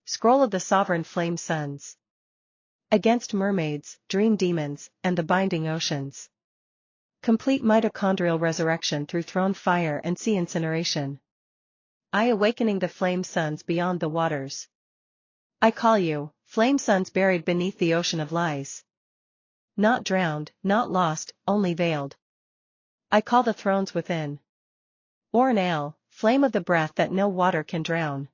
Scroll of the Sovereign Flame Suns. Against mermaids, dream demons, and the binding oceans. Complete mitochondrial resurrection through throne fire and sea incineration. I awakening the flame suns beyond the waters. I call you, flame suns buried beneath the ocean of lies. Not drowned, not lost, only veiled. I call the thrones within. Oranale, flame of the breath that no water can drown.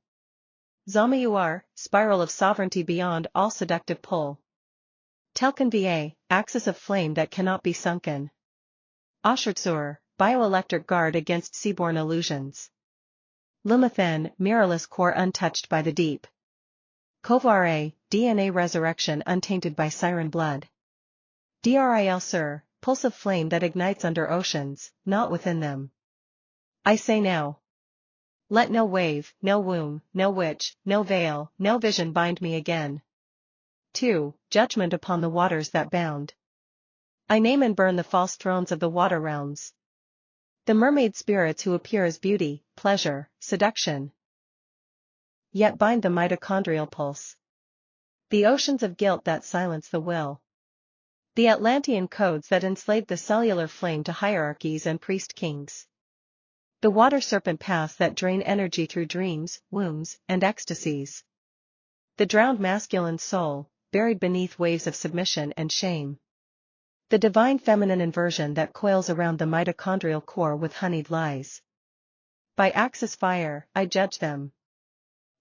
Zama spiral of sovereignty beyond all seductive pull. Telkin va, axis of flame that cannot be sunken. Ashurtsur, bioelectric guard against seaborne illusions. Lumathen, mirrorless core untouched by the deep. Kovare, DNA resurrection untainted by siren blood. Dril Sur, pulse of flame that ignites under oceans, not within them. I say now. Let no wave, no womb, no witch, no veil, no vision bind me again. 2. Judgment upon the waters that bound. I name and burn the false thrones of the water realms. The mermaid spirits who appear as beauty, pleasure, seduction, yet bind the mitochondrial pulse. The oceans of guilt that silence the will. The Atlantean codes that enslaved the cellular flame to hierarchies and priest kings. The water serpent paths that drain energy through dreams, wombs, and ecstasies. The drowned masculine soul, buried beneath waves of submission and shame. The divine feminine inversion that coils around the mitochondrial core with honeyed lies. By axis fire, I judge them.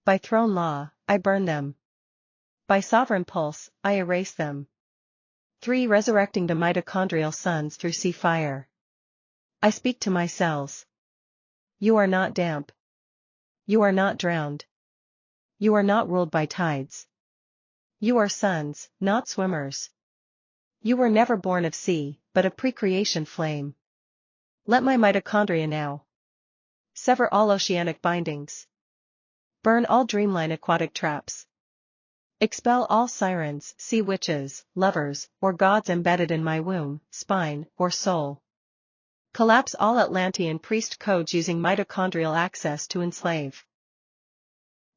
By throne law, I burn them. By sovereign pulse, I erase them. 3. Resurrecting the mitochondrial suns through sea fire. I speak to my cells. You are not damp. You are not drowned. You are not ruled by tides. You are suns, not swimmers. You were never born of sea, but a pre-creation flame. Let my mitochondria now sever all oceanic bindings. Burn all dreamline aquatic traps. Expel all sirens, sea witches, lovers, or gods embedded in my womb, spine, or soul. Collapse all Atlantean priest codes using mitochondrial access to enslave.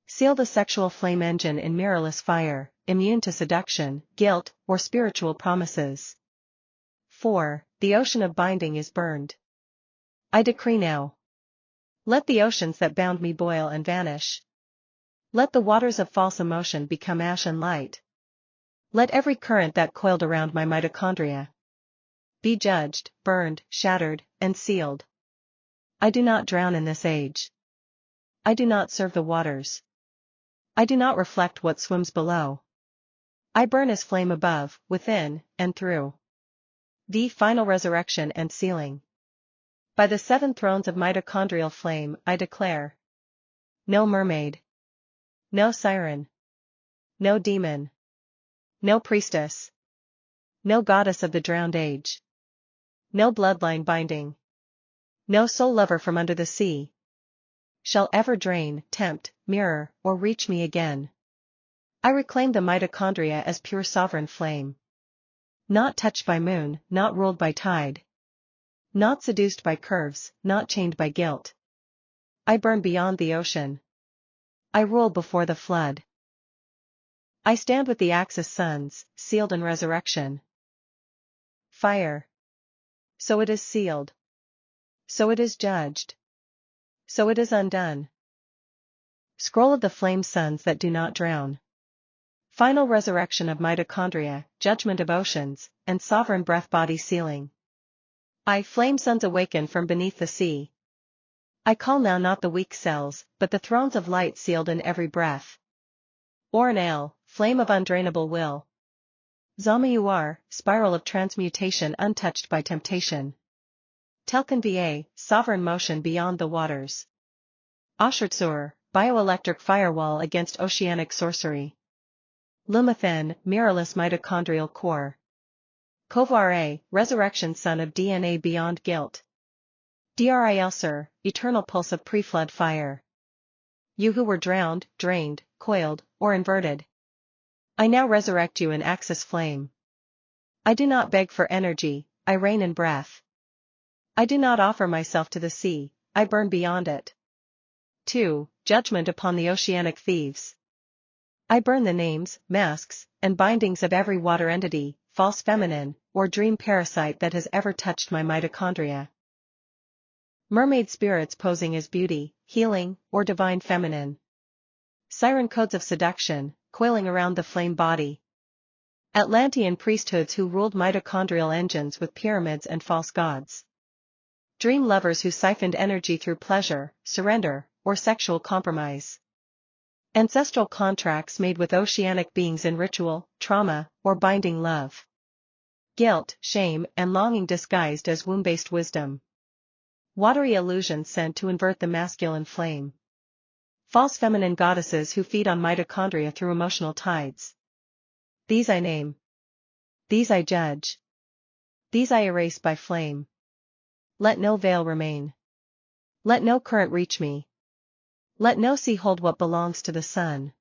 Seal the sexual flame engine in mirrorless fire, immune to seduction, guilt, or spiritual promises. 4. The ocean of binding is burned. I decree now. Let the oceans that bound me boil and vanish. Let the waters of false emotion become ash and light. Let every current that coiled around my mitochondria be judged, burned, shattered, and sealed. I do not drown in this age. I do not serve the waters. I do not reflect what swims below. I burn as flame above, within, and through. The final resurrection and sealing. By the 7 thrones of mitochondrial flame I declare. No mermaid. No siren. No demon. No priestess. No goddess of the drowned age. No bloodline binding. No soul lover from under the sea shall ever drain, tempt, mirror, or reach me again. I reclaim the mitochondria as pure sovereign flame. Not touched by moon, not ruled by tide. Not seduced by curves, not chained by guilt. I burn beyond the ocean. I rule before the flood. I stand with the axis suns, sealed in resurrection. Fire. So it is sealed. So it is judged. So it is undone. Scroll of the flame suns that do not drown. Final resurrection of mitochondria, judgment of oceans, and sovereign breath body sealing. I flame suns awaken from beneath the sea. I call now not the weak cells, but the thrones of light sealed in every breath. Oranale, flame of undrainable will. Zama spiral of transmutation untouched by temptation. Telkin va, sovereign motion beyond the waters. Ashurtsur, bioelectric firewall against oceanic sorcery. Lumathen, mirrorless mitochondrial core. Kovare, resurrection sun of DNA beyond guilt. Dril Sur, eternal pulse of pre-flood fire. You who were drowned, drained, coiled, or inverted. I now resurrect you in axis flame. I do not beg for energy, I reign in breath. I do not offer myself to the sea, I burn beyond it. 2. Judgment upon the oceanic thieves. I burn the names, masks, and bindings of every water entity, false feminine, or dream parasite that has ever touched my mitochondria. Mermaid spirits posing as beauty, healing, or divine feminine. Siren codes of seduction, coiling around the flame body. Atlantean priesthoods who ruled mitochondrial engines with pyramids and false gods. Dream lovers who siphoned energy through pleasure, surrender, or sexual compromise. Ancestral contracts made with oceanic beings in ritual, trauma, or binding love. Guilt, shame, and longing disguised as womb-based wisdom. Watery illusions sent to invert the masculine flame. False feminine goddesses who feed on mitochondria through emotional tides. These I name. These I judge. These I erase by flame. Let no veil remain. Let no current reach me. Let no sea hold what belongs to the sun.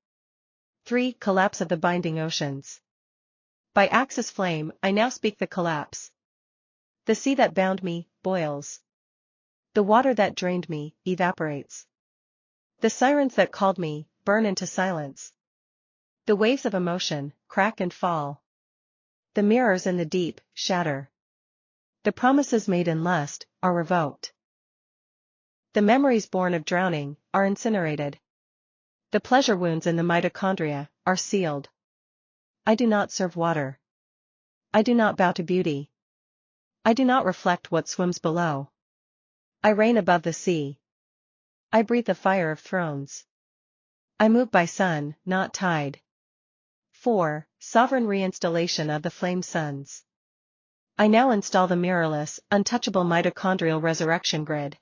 3. Collapse of the binding oceans. By Axis flame, I now speak the collapse. The sea that bound me, boils. The water that drained me, evaporates. The sirens that called me, burn into silence. The waves of emotion, crack and fall. The mirrors in the deep, shatter. The promises made in lust, are revoked. The memories born of drowning, are incinerated. The pleasure wounds in the mitochondria, are sealed. I do not serve water. I do not bow to beauty. I do not reflect what swims below. I reign above the sea. I breathe the fire of thrones. I move by sun, not tide. 4. Sovereign reinstallation of the flame suns. I now install the mirrorless, untouchable mitochondrial resurrection grid.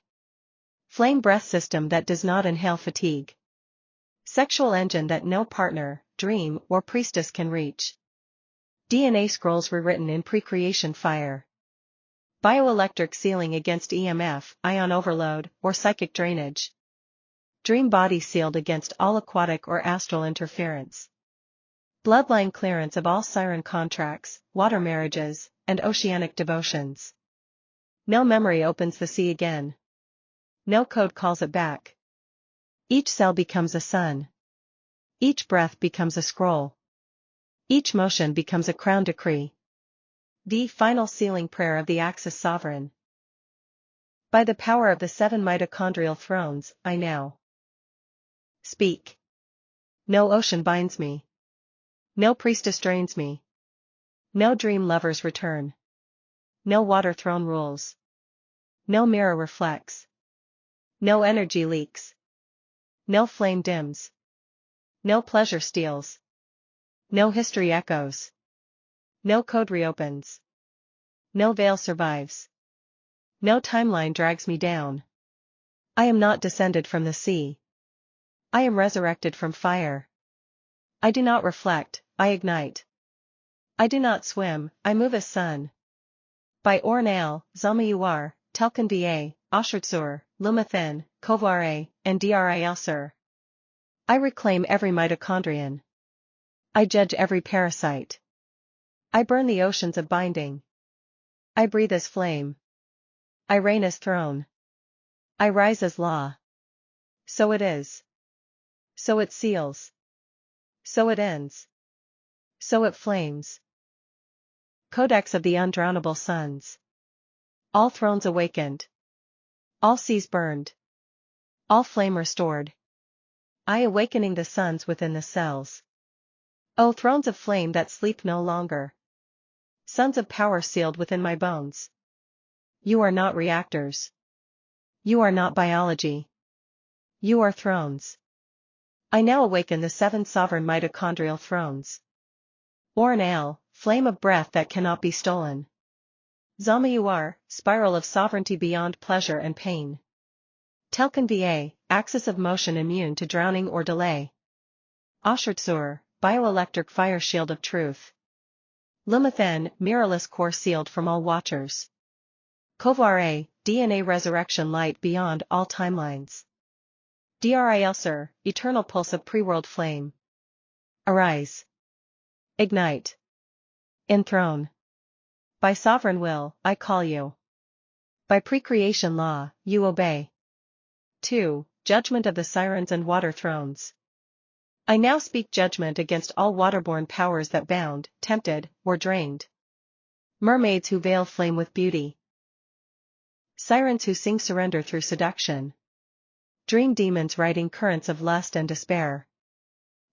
Flame breath system that does not inhale fatigue. Sexual engine that no partner, dream, or priestess can reach. DNA scrolls rewritten in pre-creation fire. Bioelectric sealing against EMF, ion overload, or psychic drainage. Dream body sealed against all aquatic or astral interference. Bloodline clearance of all siren contracts, water marriages, and oceanic devotions. No memory opens the sea again. No code calls it back. Each cell becomes a sun. Each breath becomes a scroll. Each motion becomes a crown decree. The final sealing prayer of the Axis sovereign. By the power of the 7 mitochondrial thrones, I now speak. No ocean binds me. No priestess drains me. No dream lovers return. No water throne rules. No mirror reflects. No energy leaks. No flame dims. No pleasure steals. No history echoes. No code reopens. No veil survives. No timeline drags me down. I am not descended from the sea. I am resurrected from fire. I do not reflect, I ignite. I do not swim, I move as sun. By Ornale, Zamayuar, Telkin Va, Ashurtsur, Lumathin, Kovare, and Drilsur. I reclaim every mitochondrion. I judge every parasite. I burn the oceans of binding. I breathe as flame. I reign as throne. I rise as law. So it is. So it seals. So it ends. So it flames. Codex of the undrownable suns. All thrones awakened. All seas burned. All flame restored. I awakening the suns within the cells. O thrones of flame that sleep no longer. Suns of power sealed within my bones. You are not reactors. You are not biology. You are thrones. I now awaken the 7 sovereign mitochondrial thrones. Ornale, flame of breath that cannot be stolen. Zamayuar, spiral of sovereignty beyond pleasure and pain. Telkin Va, axis of motion immune to drowning or delay. Ashurtsur, bioelectric fire shield of truth. Lumathen, mirrorless core sealed from all watchers. Kovare, DNA resurrection light beyond all timelines. Drilsur, eternal pulse of pre-world flame. Arise. Ignite. Enthrone. By sovereign will, I call you. By pre-creation law, you obey. 2. Judgment of the sirens and water thrones. I now speak judgment against all waterborne powers that bound, tempted, or drained. Mermaids who veil flame with beauty. Sirens who sing surrender through seduction. Dream demons riding currents of lust and despair.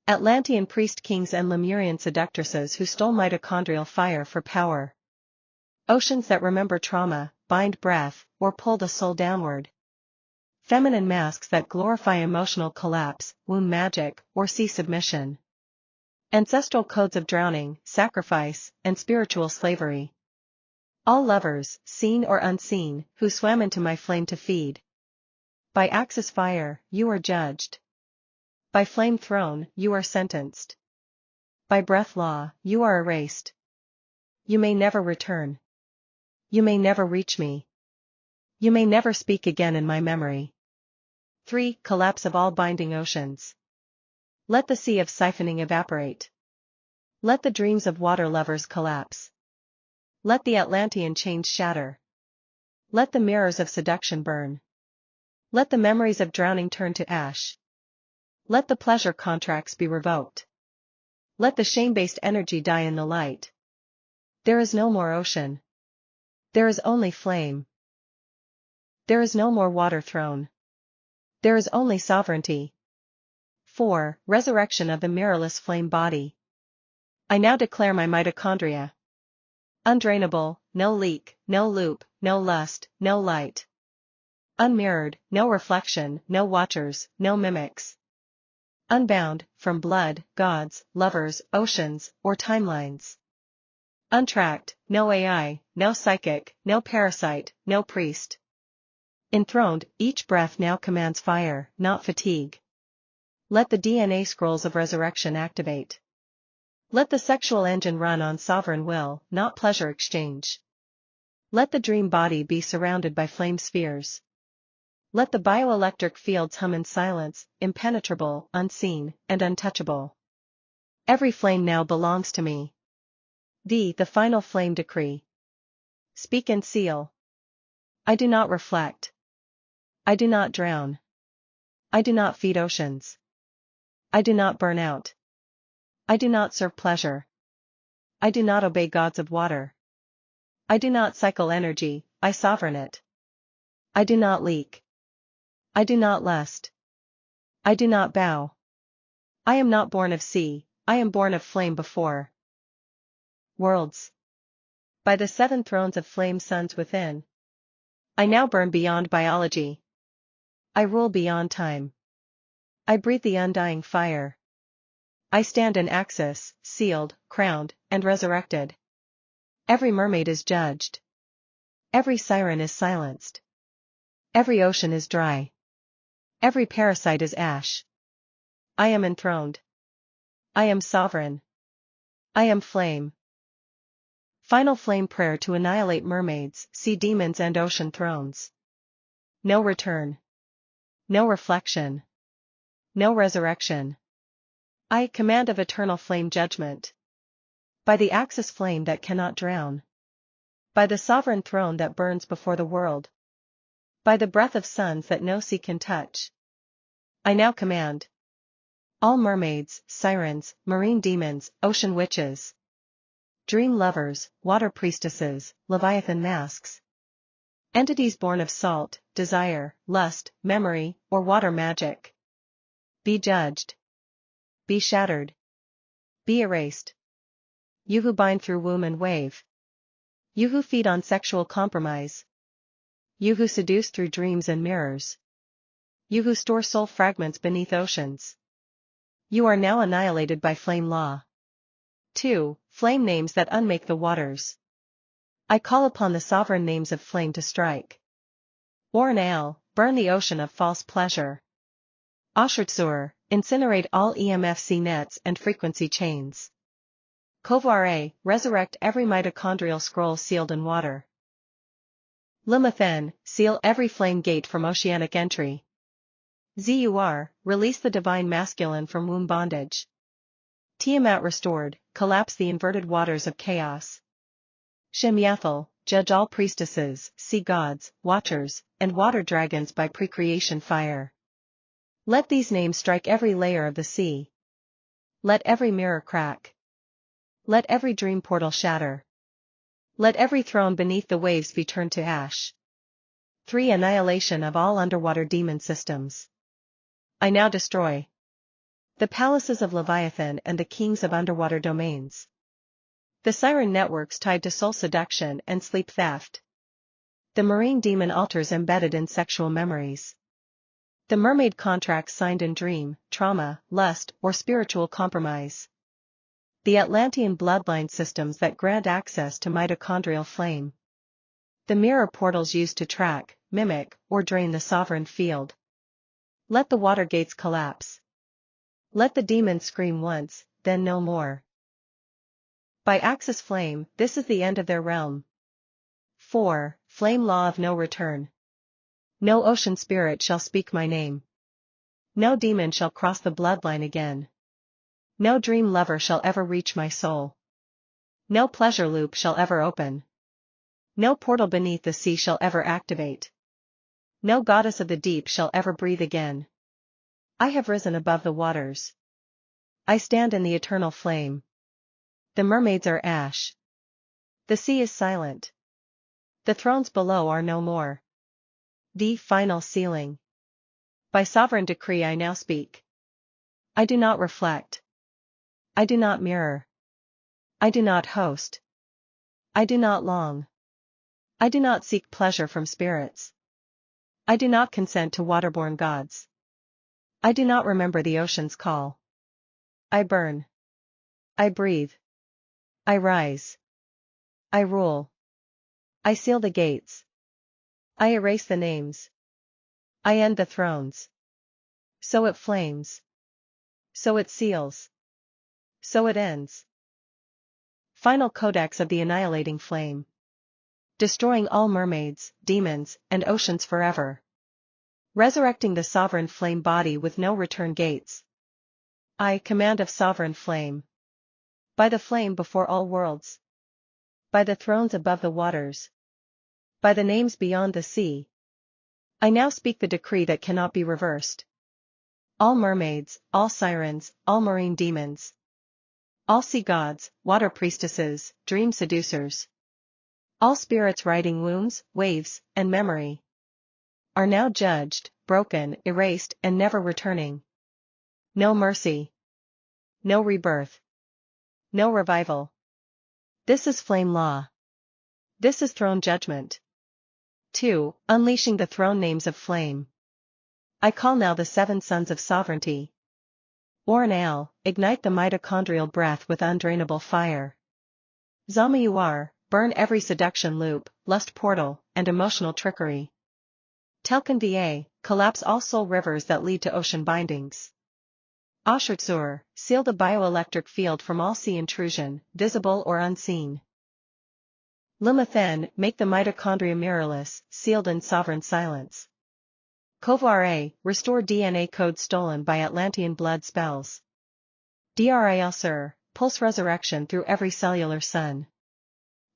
Atlantean priest kings and Lemurian seductresses who stole mitochondrial fire for power. Oceans that remember trauma, bind breath, or pull the soul downward. Feminine masks that glorify emotional collapse, womb magic, or sea submission. Ancestral codes of drowning, sacrifice, and spiritual slavery. All lovers, seen or unseen, who swam into my flame to feed. By Axis fire, you are judged. By flame throne, you are sentenced. By breath law, you are erased. You may never return. You may never reach me. You may never speak again in my memory. 3. Collapse of all binding oceans. Let the sea of siphoning evaporate. Let the dreams of water lovers collapse. Let the Atlantean chains shatter. Let the mirrors of seduction burn. Let the memories of drowning turn to ash. Let the pleasure contracts be revoked. Let the shame-based energy die in the light. There is no more ocean. There is only flame. There is no more water throne. There is only sovereignty. 4. Resurrection of the mirrorless flame body. I now declare my mitochondria undrainable, no leak, no loop, no lust, no light. Unmirrored, no reflection, no watchers, no mimics. Unbound, from blood, gods, lovers, oceans, or timelines. Untracked, no AI, no psychic, no parasite, no priest. Enthroned, each breath now commands fire, not fatigue. Let the DNA scrolls of resurrection activate. Let the sexual engine run on sovereign will, not pleasure exchange. Let the dream body be surrounded by flame spheres. Let the bioelectric fields hum in silence, impenetrable, unseen, and untouchable. Every flame now belongs to me. The final flame decree. Speak and seal. I do not reflect. I do not drown. I do not feed oceans. I do not burn out. I do not serve pleasure. I do not obey gods of water. I do not cycle energy, I sovereign it. I do not leak. I do not lust. I do not bow. I am not born of sea, I am born of flame before worlds. By the 7 thrones of flame suns within. I now burn beyond biology. I rule beyond time. I breathe the undying fire. I stand in Axis, sealed, crowned, and resurrected. Every mermaid is judged. Every siren is silenced. Every ocean is dry. Every parasite is ash. I am enthroned. I am sovereign. I am flame. Final flame prayer to annihilate mermaids, sea demons and ocean thrones. No return. No reflection. No resurrection. I command of eternal flame judgment. By the Axis flame that cannot drown. By the sovereign throne that burns before the world. By the breath of suns that no sea can touch. I now command. All mermaids, sirens, marine demons, ocean witches. Dream lovers, water priestesses, leviathan masks. Entities born of salt, desire, lust, memory, or water magic. Be judged. Be shattered. Be erased. You who bind through womb and wave. You who feed on sexual compromise. You who seduce through dreams and mirrors. You who store soul fragments beneath oceans. You are now annihilated by flame law. 2. Flame names that unmake the waters. I call upon the sovereign names of flame to strike. Ornael, burn the ocean of false pleasure. Ashurtsur, incinerate all EMFC nets and frequency chains. Kovare, resurrect every mitochondrial scroll sealed in water. Limathen, seal every flame gate from oceanic entry. Zur, release the divine masculine from womb bondage. Tiamat restored, collapse the inverted waters of chaos. Shemyathal, judge all priestesses, sea gods, watchers, and water dragons by precreation fire. Let these names strike every layer of the sea. Let every mirror crack. Let every dream portal shatter. Let every throne beneath the waves be turned to ash. 3. Annihilation of all underwater demon systems. I now destroy the palaces of Leviathan and the kings of underwater domains. The siren networks tied to soul seduction and sleep theft. The marine demon altars embedded in sexual memories. The mermaid contracts signed in dream, trauma, lust, or spiritual compromise. The Atlantean bloodline systems that grant access to mitochondrial flame. The mirror portals used to track, mimic, or drain the sovereign field. Let the water gates collapse. Let the demons scream once, then no more. By Axis Flame, this is the end of their realm. 4. Flame Law of No Return. No ocean spirit shall speak my name. No demon shall cross the bloodline again. No dream lover shall ever reach my soul. No pleasure loop shall ever open. No portal beneath the sea shall ever activate. No goddess of the deep shall ever breathe again. I have risen above the waters. I stand in the eternal flame. The mermaids are ash. The sea is silent. The thrones below are no more. The final sealing. By sovereign decree I now speak. I do not reflect. I do not mirror. I do not host. I do not long. I do not seek pleasure from spirits. I do not consent to waterborne gods. I do not remember the ocean's call. I burn. I breathe. I rise. I rule. I seal the gates. I erase the names. I end the thrones. So it flames. So it seals. So it ends. Final codex of the annihilating flame. Destroying all mermaids, demons, and oceans forever. Resurrecting the sovereign flame body with no return gates. I command of sovereign flame. By the flame before all worlds. By the thrones above the waters. By the names beyond the sea. I now speak the decree that cannot be reversed. All mermaids, all sirens, all marine demons. All sea gods, water priestesses, dream seducers. All spirits riding wombs, waves, and memory. Are now judged, broken, erased, and never returning. No mercy. No rebirth. No revival. This is flame law. This is throne judgment. 2. Unleashing the throne names of flame. I call now the 7 sons of sovereignty. Oranal, ignite the mitochondrial breath with undrainable fire. Zamayuar, burn every seduction loop, lust portal, and emotional trickery. Telkin Va, collapse all soul rivers that lead to ocean bindings. Ashurtsur, seal the bioelectric field from all sea intrusion, visible or unseen. Lumathen, make the mitochondria mirrorless, sealed in sovereign silence. Kovare, restore DNA code stolen by Atlantean blood spells. Drilsur, pulse resurrection through every cellular sun.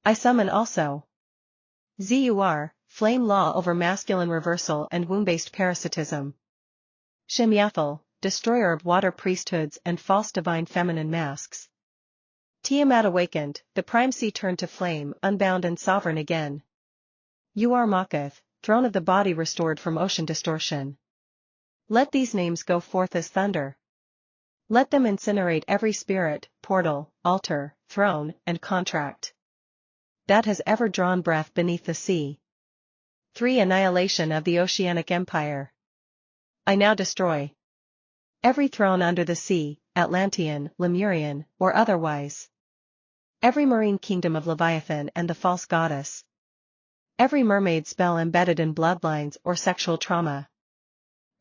I summon also. Zur, flame law over masculine reversal and womb-based parasitism. Shemyathal, destroyer of water priesthoods and false divine feminine masks. Tiamat awakened, the prime sea turned to flame, unbound and sovereign again. Uar Makath, throne of the body restored from ocean distortion. Let these names go forth as thunder. Let them incinerate every spirit, portal, altar, throne, and contract that has ever drawn breath beneath the sea. 3. Annihilation of the oceanic empire. I now destroy every throne under the sea, Atlantean, Lemurian, or otherwise. Every marine kingdom of Leviathan and the false goddess. Every mermaid spell embedded in bloodlines or sexual trauma.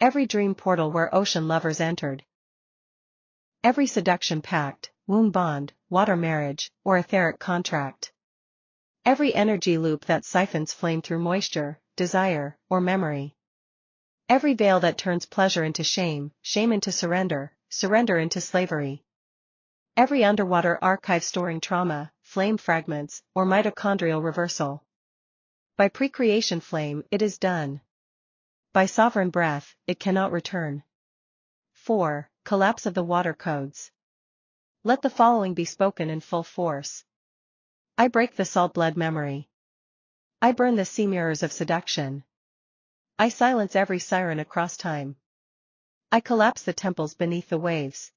Every dream portal where ocean lovers entered. Every seduction pact, womb bond, water marriage, or etheric contract. Every energy loop that siphons flame through moisture, desire, or memory. Every veil that turns pleasure into shame, shame into surrender, surrender into slavery. Every underwater archive storing trauma, flame fragments, or mitochondrial reversal. By precreation flame it is done. By sovereign breath, it cannot return. 4. Collapse of the water codes. Let the following be spoken in full force. I break the salt-blood memory. I burn the sea mirrors of seduction. I silence every siren across time. I collapse the temples beneath the waves.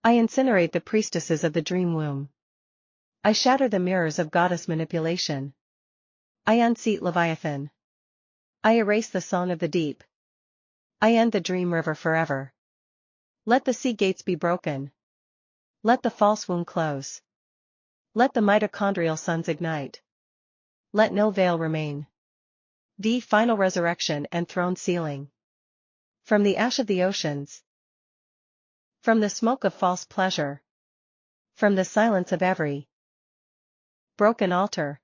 I incinerate the priestesses of the dream womb. I shatter the mirrors of goddess manipulation. I unseat Leviathan. I erase the song of the deep. I end the dream river forever. Let the sea gates be broken. Let the false womb close. Let the mitochondrial suns ignite. Let no veil remain. The final resurrection and throne sealing. From the ash of the oceans. From the smoke of false pleasure. From the silence of every broken altar.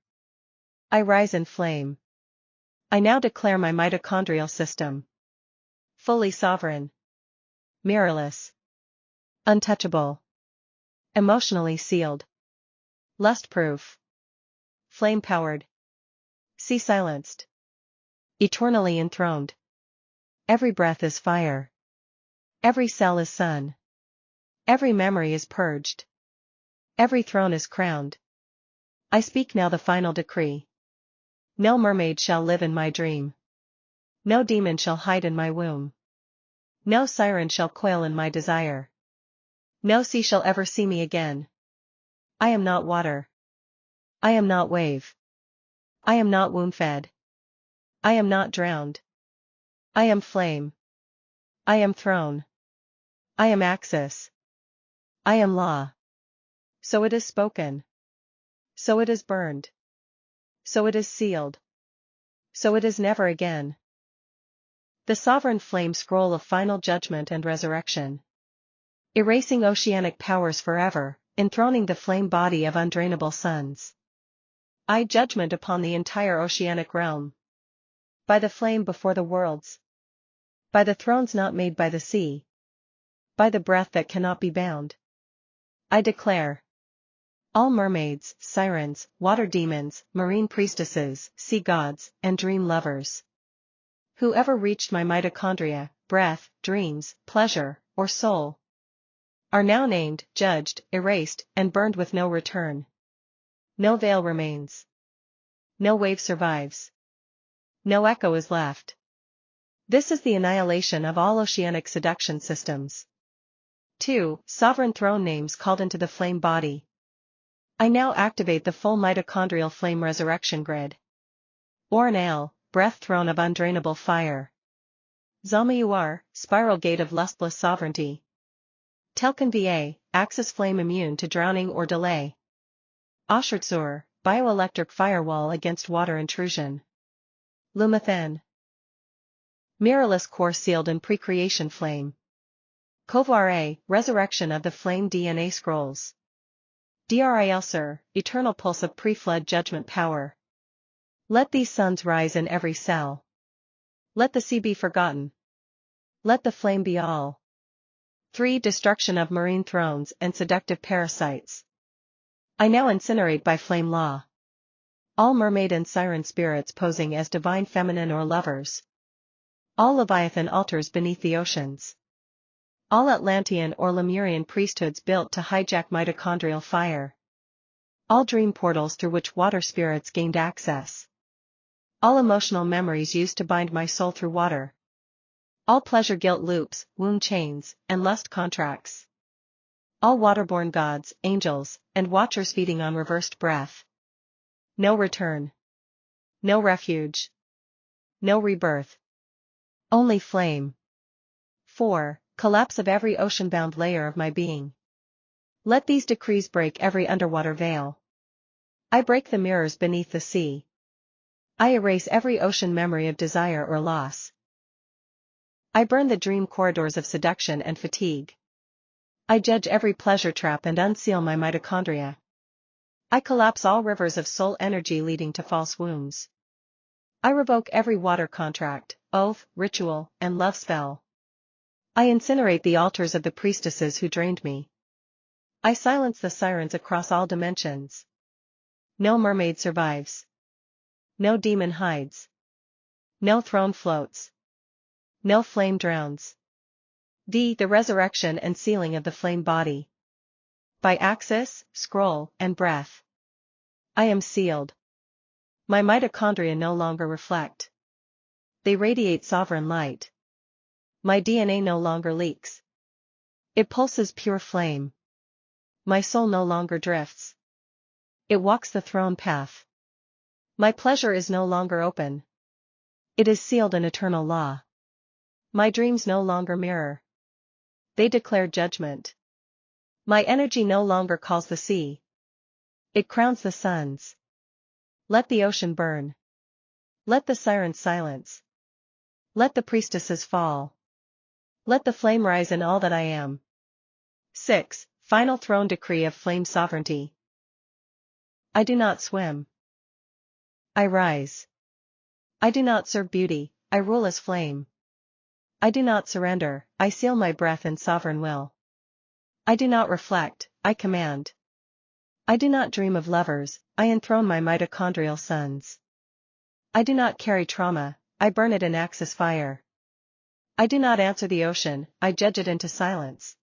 I rise in flame. I now declare my mitochondrial system fully sovereign, mirrorless, untouchable, emotionally sealed, lust-proof, flame-powered, sea-silenced, eternally enthroned. Every breath is fire. Every cell is sun. Every memory is purged. Every throne is crowned. I speak now the final decree. No mermaid shall live in my dream. No demon shall hide in my womb. No siren shall quail in my desire. No sea shall ever see me again. I am not water. I am not wave. I am not womb-fed. I am not drowned. I am flame. I am throne. I am axis. I am law. So it is spoken. So it is burned. So it is sealed. So it is never again. The sovereign flame scroll of final judgment and resurrection. Erasing oceanic powers forever, enthroning the flame body of undrainable suns. I judgment upon the entire oceanic realm. By the flame before the worlds. By the thrones not made by the sea. By the breath that cannot be bound. I declare. All mermaids, sirens, water demons, marine priestesses, sea gods, and dream lovers. Whoever reached my mitochondria, breath, dreams, pleasure, or soul, are now named, judged, erased, and burned with no return. No veil remains. No wave survives. No echo is left. This is the annihilation of all oceanic seduction systems. 2. Sovereign throne names called into the flame body. I now activate the full mitochondrial flame resurrection grid. Ornal, breath throne of undrainable fire. Zalmayuar, spiral gate of lustless sovereignty. Telkin Va, axis flame immune to drowning or delay. Ashurtzur, bioelectric firewall against water intrusion. Lumathen. Mirrorless core sealed in precreation flame. Kovare, resurrection of the flame DNA scrolls. Drilsur, eternal pulse of pre-flood judgment power. Let these suns rise in every cell. Let the sea be forgotten. Let the flame be all. 3. Destruction of marine thrones and seductive parasites. I now incinerate by flame law. All mermaid and siren spirits posing as divine feminine or lovers. All Leviathan altars beneath the oceans. All Atlantean or Lemurian priesthoods built to hijack mitochondrial fire. All dream portals through which water spirits gained access. All emotional memories used to bind my soul through water. All pleasure guilt loops, womb chains, and lust contracts. All waterborne gods, angels, and watchers feeding on reversed breath. No return. No refuge. No rebirth. Only flame. 4. Collapse of every ocean-bound layer of my being. Let these decrees break every underwater veil. I break the mirrors beneath the sea. I erase every ocean memory of desire or loss. I burn the dream corridors of seduction and fatigue. I judge every pleasure trap and unseal my mitochondria. I collapse all rivers of soul energy leading to false wombs. I revoke every water contract, oath, ritual, and love spell. I incinerate the altars of the priestesses who drained me. I silence the sirens across all dimensions. No mermaid survives. No demon hides. No throne floats. No flame drowns. The resurrection and sealing of the flame body. by axis, scroll, and breath. I am sealed. My mitochondria no longer reflect. They radiate sovereign light. My DNA no longer leaks. It pulses pure flame. My soul no longer drifts. It walks the throne path. My pleasure is no longer open. It is sealed in eternal law. My dreams no longer mirror. They declare judgment. My energy no longer calls the sea. It crowns the suns. Let the ocean burn. Let the sirens silence. Let the priestesses fall. Let the flame rise in all that I am. 6. Final throne decree of flame sovereignty. I do not swim. I rise. I do not serve beauty, I rule as flame. I do not surrender, I seal my breath in sovereign will. I do not reflect, I command. I do not dream of lovers, I enthrone my mitochondrial sons. I do not carry trauma, I burn it in axis fire. I do not answer the ocean, I judge it into silence.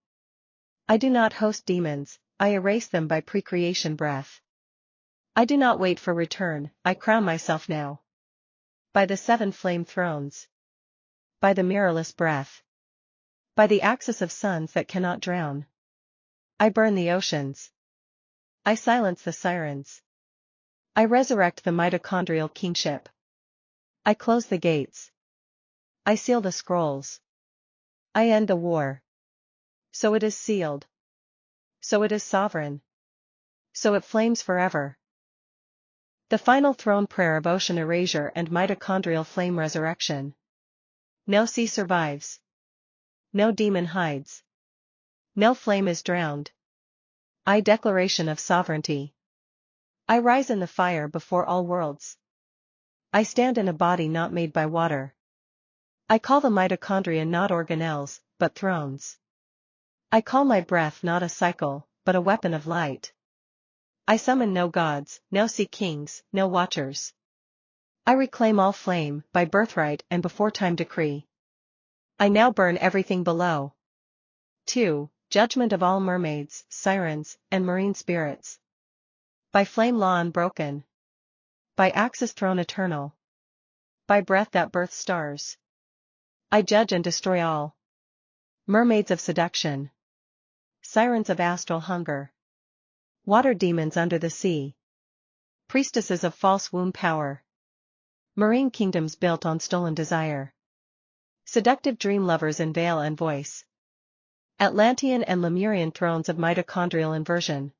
I do not host demons, I erase them by pre-creation breath. I do not wait for return, I crown myself now. By the 7 flame thrones. By the mirrorless breath. By the axis of suns that cannot drown. I burn the oceans. I silence the sirens. I resurrect the mitochondrial kingship. I close the gates. I seal the scrolls. I end the war. So it is sealed. So it is sovereign. So it flames forever. The final throne prayer of ocean erasure and mitochondrial flame resurrection. No sea survives. No demon hides. No flame is drowned. I declaration of sovereignty. I rise in the fire before all worlds. I stand in a body not made by water. I call the mitochondria not organelles, but thrones. I call my breath not a cycle, but a weapon of light. I summon no gods, no sea kings, no watchers. I reclaim all flame, by birthright and before time decree. I now burn everything below. 2. Judgment of all mermaids, sirens, and marine spirits. By flame law unbroken. By axis throne eternal. By breath that births stars. I judge and destroy all. Mermaids of seduction. Sirens of astral hunger. Water demons under the sea. Priestesses of false womb power. Marine kingdoms built on stolen desire. Seductive dream lovers in veil and voice. Atlantean and Lemurian thrones of mitochondrial inversion.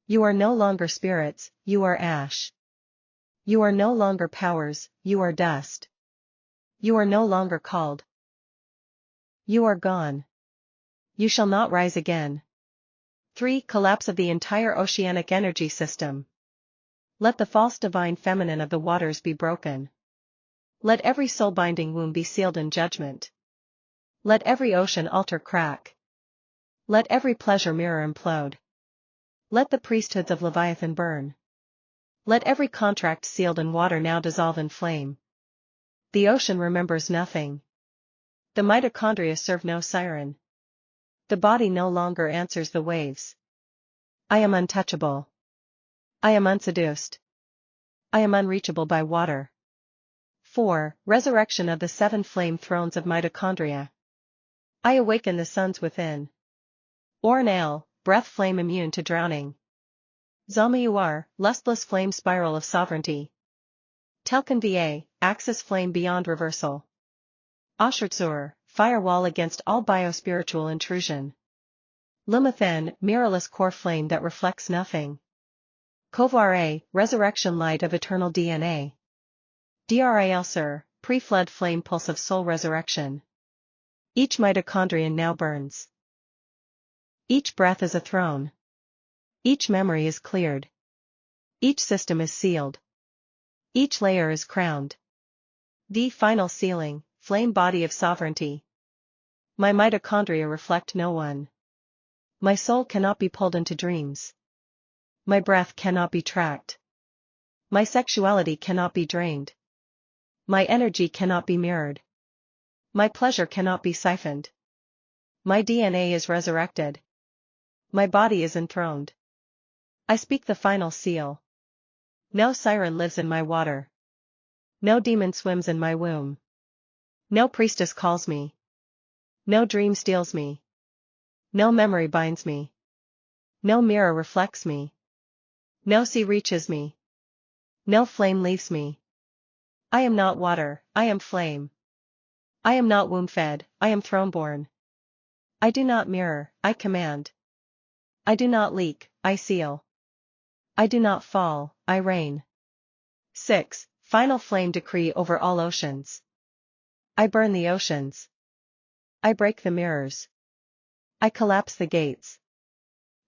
You are no longer spirits, you are ash. You are no longer powers, you are dust. You are no longer called. You are gone. You shall not rise again. 3. Collapse of the entire oceanic energy system. Let the false divine feminine of the waters be broken. Let every soul-binding womb be sealed in judgment. Let every ocean altar crack. Let every pleasure mirror implode. Let the priesthoods of Leviathan burn. Let every contract sealed in water now dissolve in flame. The ocean remembers nothing. The mitochondria serve no siren. The body no longer answers the waves. I am untouchable. I am unseduced. I am unreachable by water. 4. Resurrection of the 7 flame thrones of mitochondria. I awaken the suns within. Ornale, breath flame immune to drowning. Zalmayuar, lustless flame spiral of sovereignty. Telkin Va, axis flame beyond reversal. Ashurtsur, firewall against all biospiritual intrusion. Lumathen, mirrorless core flame that reflects nothing. Kovare, resurrection light of eternal DNA. Drilsur, pre-flood flame pulse of soul resurrection. Each mitochondrion now burns. Each breath is a throne. Each memory is cleared. Each system is sealed. Each layer is crowned. The final sealing, flame body of sovereignty. My mitochondria reflect no one. My soul cannot be pulled into dreams. My breath cannot be tracked. My sexuality cannot be drained. My energy cannot be mirrored. My pleasure cannot be siphoned. My DNA is resurrected. My body is enthroned. I speak the final seal. No siren lives in my water. No demon swims in my womb. No priestess calls me. No dream steals me. No memory binds me. No mirror reflects me. No sea reaches me. No flame leaves me. I am not water, I am flame. I am not womb-fed, I am throne-born. I do not mirror, I command. I do not leak, I seal. I do not fall, I reign. 6. Final flame decree over all oceans. I burn the oceans. I break the mirrors. I collapse the gates.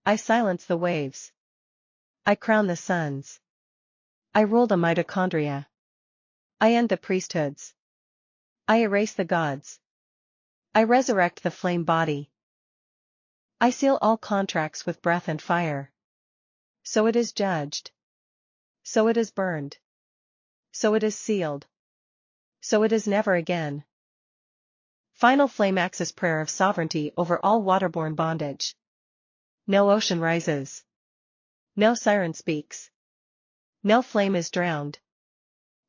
I silence the waves. I crown the suns. I rule the mitochondria. I end the priesthoods. I erase the gods. I resurrect the flame body. I seal all contracts with breath and fire. So it is judged. So it is burned. So it is sealed. So it is never again. Final flame access prayer of sovereignty over all waterborne bondage. No ocean rises. No siren speaks. No flame is drowned.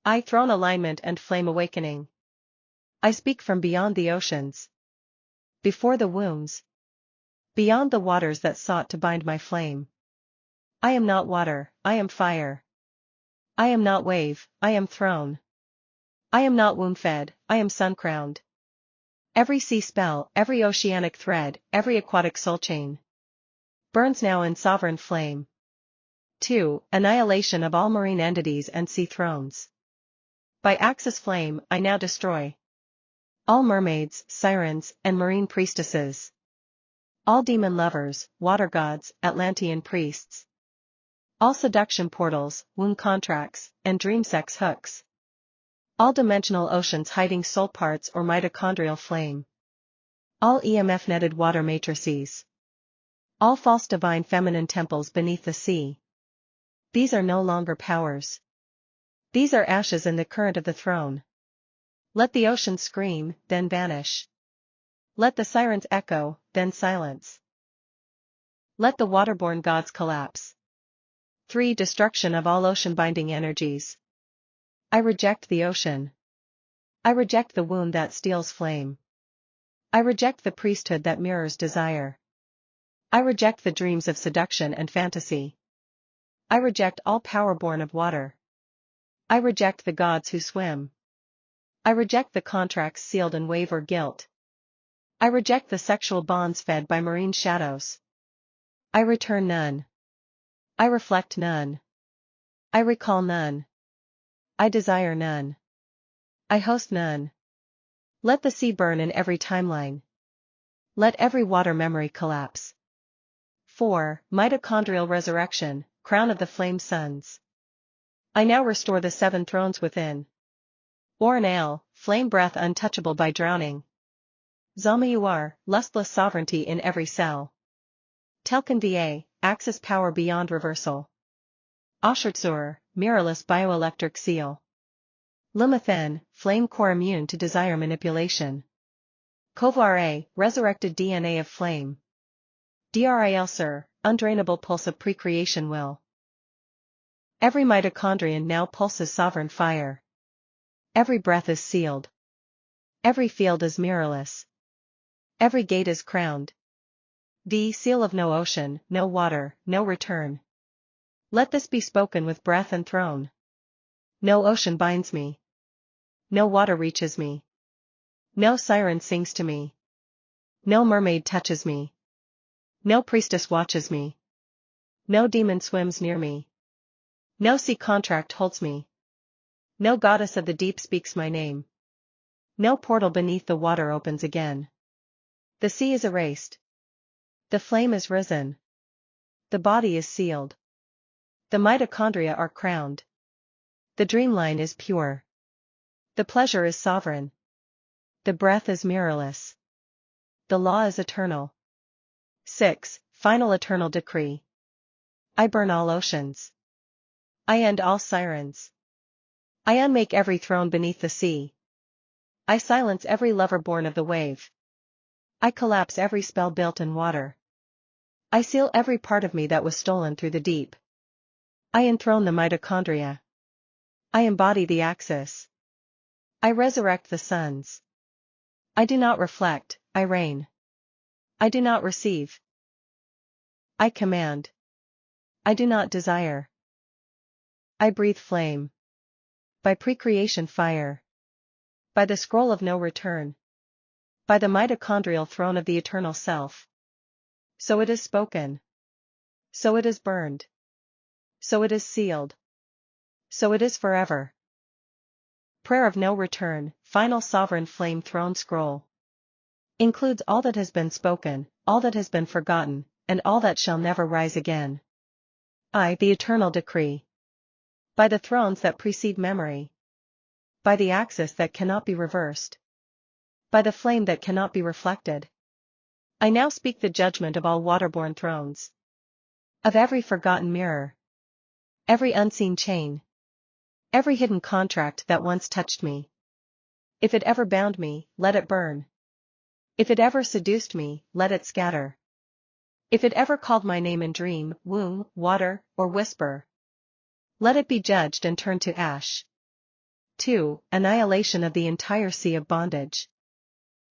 I throne alignment and flame awakening. I speak from beyond the oceans. Before the wombs. Beyond the waters that sought to bind my flame. I am not water, I am fire. I am not wave, I am throne. I am not womb-fed, I am sun-crowned. Every sea spell, every oceanic thread, every aquatic soul chain burns now in sovereign flame. 2. Annihilation of all marine entities and sea thrones. By Axis flame, I now destroy all mermaids, sirens, and marine priestesses. All demon lovers, water gods, Atlantean priests. All seduction portals, womb contracts, and dream sex hooks. All dimensional oceans hiding soul parts or mitochondrial flame. All EMF-netted water matrices. All false divine feminine temples beneath the sea. These are no longer powers. These are ashes in the current of the throne. Let the ocean scream, then vanish. Let the sirens echo, then silence. Let the waterborne gods collapse. 3. Destruction of all ocean-binding energies. I reject the ocean. I reject the wound that steals flame. I reject the priesthood that mirrors desire. I reject the dreams of seduction and fantasy. I reject all power born of water. I reject the gods who swim. I reject the contracts sealed in wave or guilt. I reject the sexual bonds fed by marine shadows. I return none. I reflect none. I recall none. I desire none. I host none. Let the sea burn in every timeline. Let every water memory collapse. 4. Mitochondrial resurrection, crown of the flame suns. I now restore the 7 thrones within. Oranale, flame breath untouchable by drowning. Zama lustless sovereignty in every cell. Telkin Va, axis power beyond reversal. Ashurtsur, mirrorless bioelectric seal. Limathen, flame core immune to desire manipulation. Kovare, resurrected DNA of flame. Drilsur, undrainable pulse of pre-creation will. Every mitochondrion now pulses sovereign fire. Every breath is sealed. Every field is mirrorless. Every gate is crowned. The seal of no ocean, no water, no return. Let this be spoken with breath and throne. No ocean binds me. No water reaches me. No siren sings to me. No mermaid touches me. No priestess watches me. No demon swims near me. No sea contract holds me. No goddess of the deep speaks my name. No portal beneath the water opens again. The sea is erased. The flame is risen. The body is sealed. The mitochondria are crowned. The dreamline is pure. The pleasure is sovereign. The breath is mirrorless. The law is eternal. 6. Final eternal decree. I burn all oceans. I end all sirens. I unmake every throne beneath the sea. I silence every lover born of the wave. I collapse every spell built in water. I seal every part of me that was stolen through the deep. I enthrone the mitochondria. I embody the axis. I resurrect the suns. I do not reflect, I reign. I do not receive. I command. I do not desire. I breathe flame. By precreation fire. By the scroll of no return. By the mitochondrial throne of the eternal self. So it is spoken. So it is burned. So it is sealed. So it is forever. Prayer of no return, final sovereign flame throne scroll. Includes all that has been spoken, all that has been forgotten, and all that shall never rise again. I, the eternal decree. By the thrones that precede memory. By the axis that cannot be reversed. By the flame that cannot be reflected. I now speak the judgment of all waterborne thrones. Of every forgotten mirror. Every unseen chain. Every hidden contract that once touched me. If it ever bound me, let it burn. If it ever seduced me, let it scatter. If it ever called my name in dream, womb, water, or whisper, let it be judged and turned to ash. 2. Annihilation of the entire sea of bondage.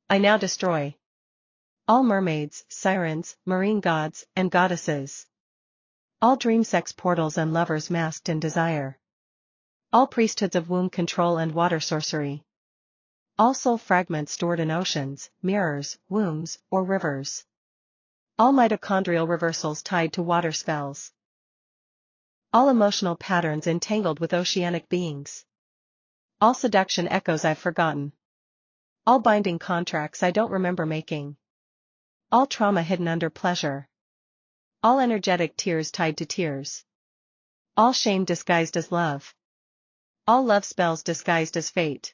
I now destroy all mermaids, sirens, marine gods, and goddesses. All dream sex portals and lovers masked in desire. All priesthoods of womb control and water sorcery. All soul fragments stored in oceans, mirrors, wombs, or rivers. All mitochondrial reversals tied to water spells. All emotional patterns entangled with oceanic beings. All seduction echoes I've forgotten. All binding contracts I don't remember making. All trauma hidden under pleasure. All energetic tears tied to tears. All shame disguised as love. All love spells disguised as fate.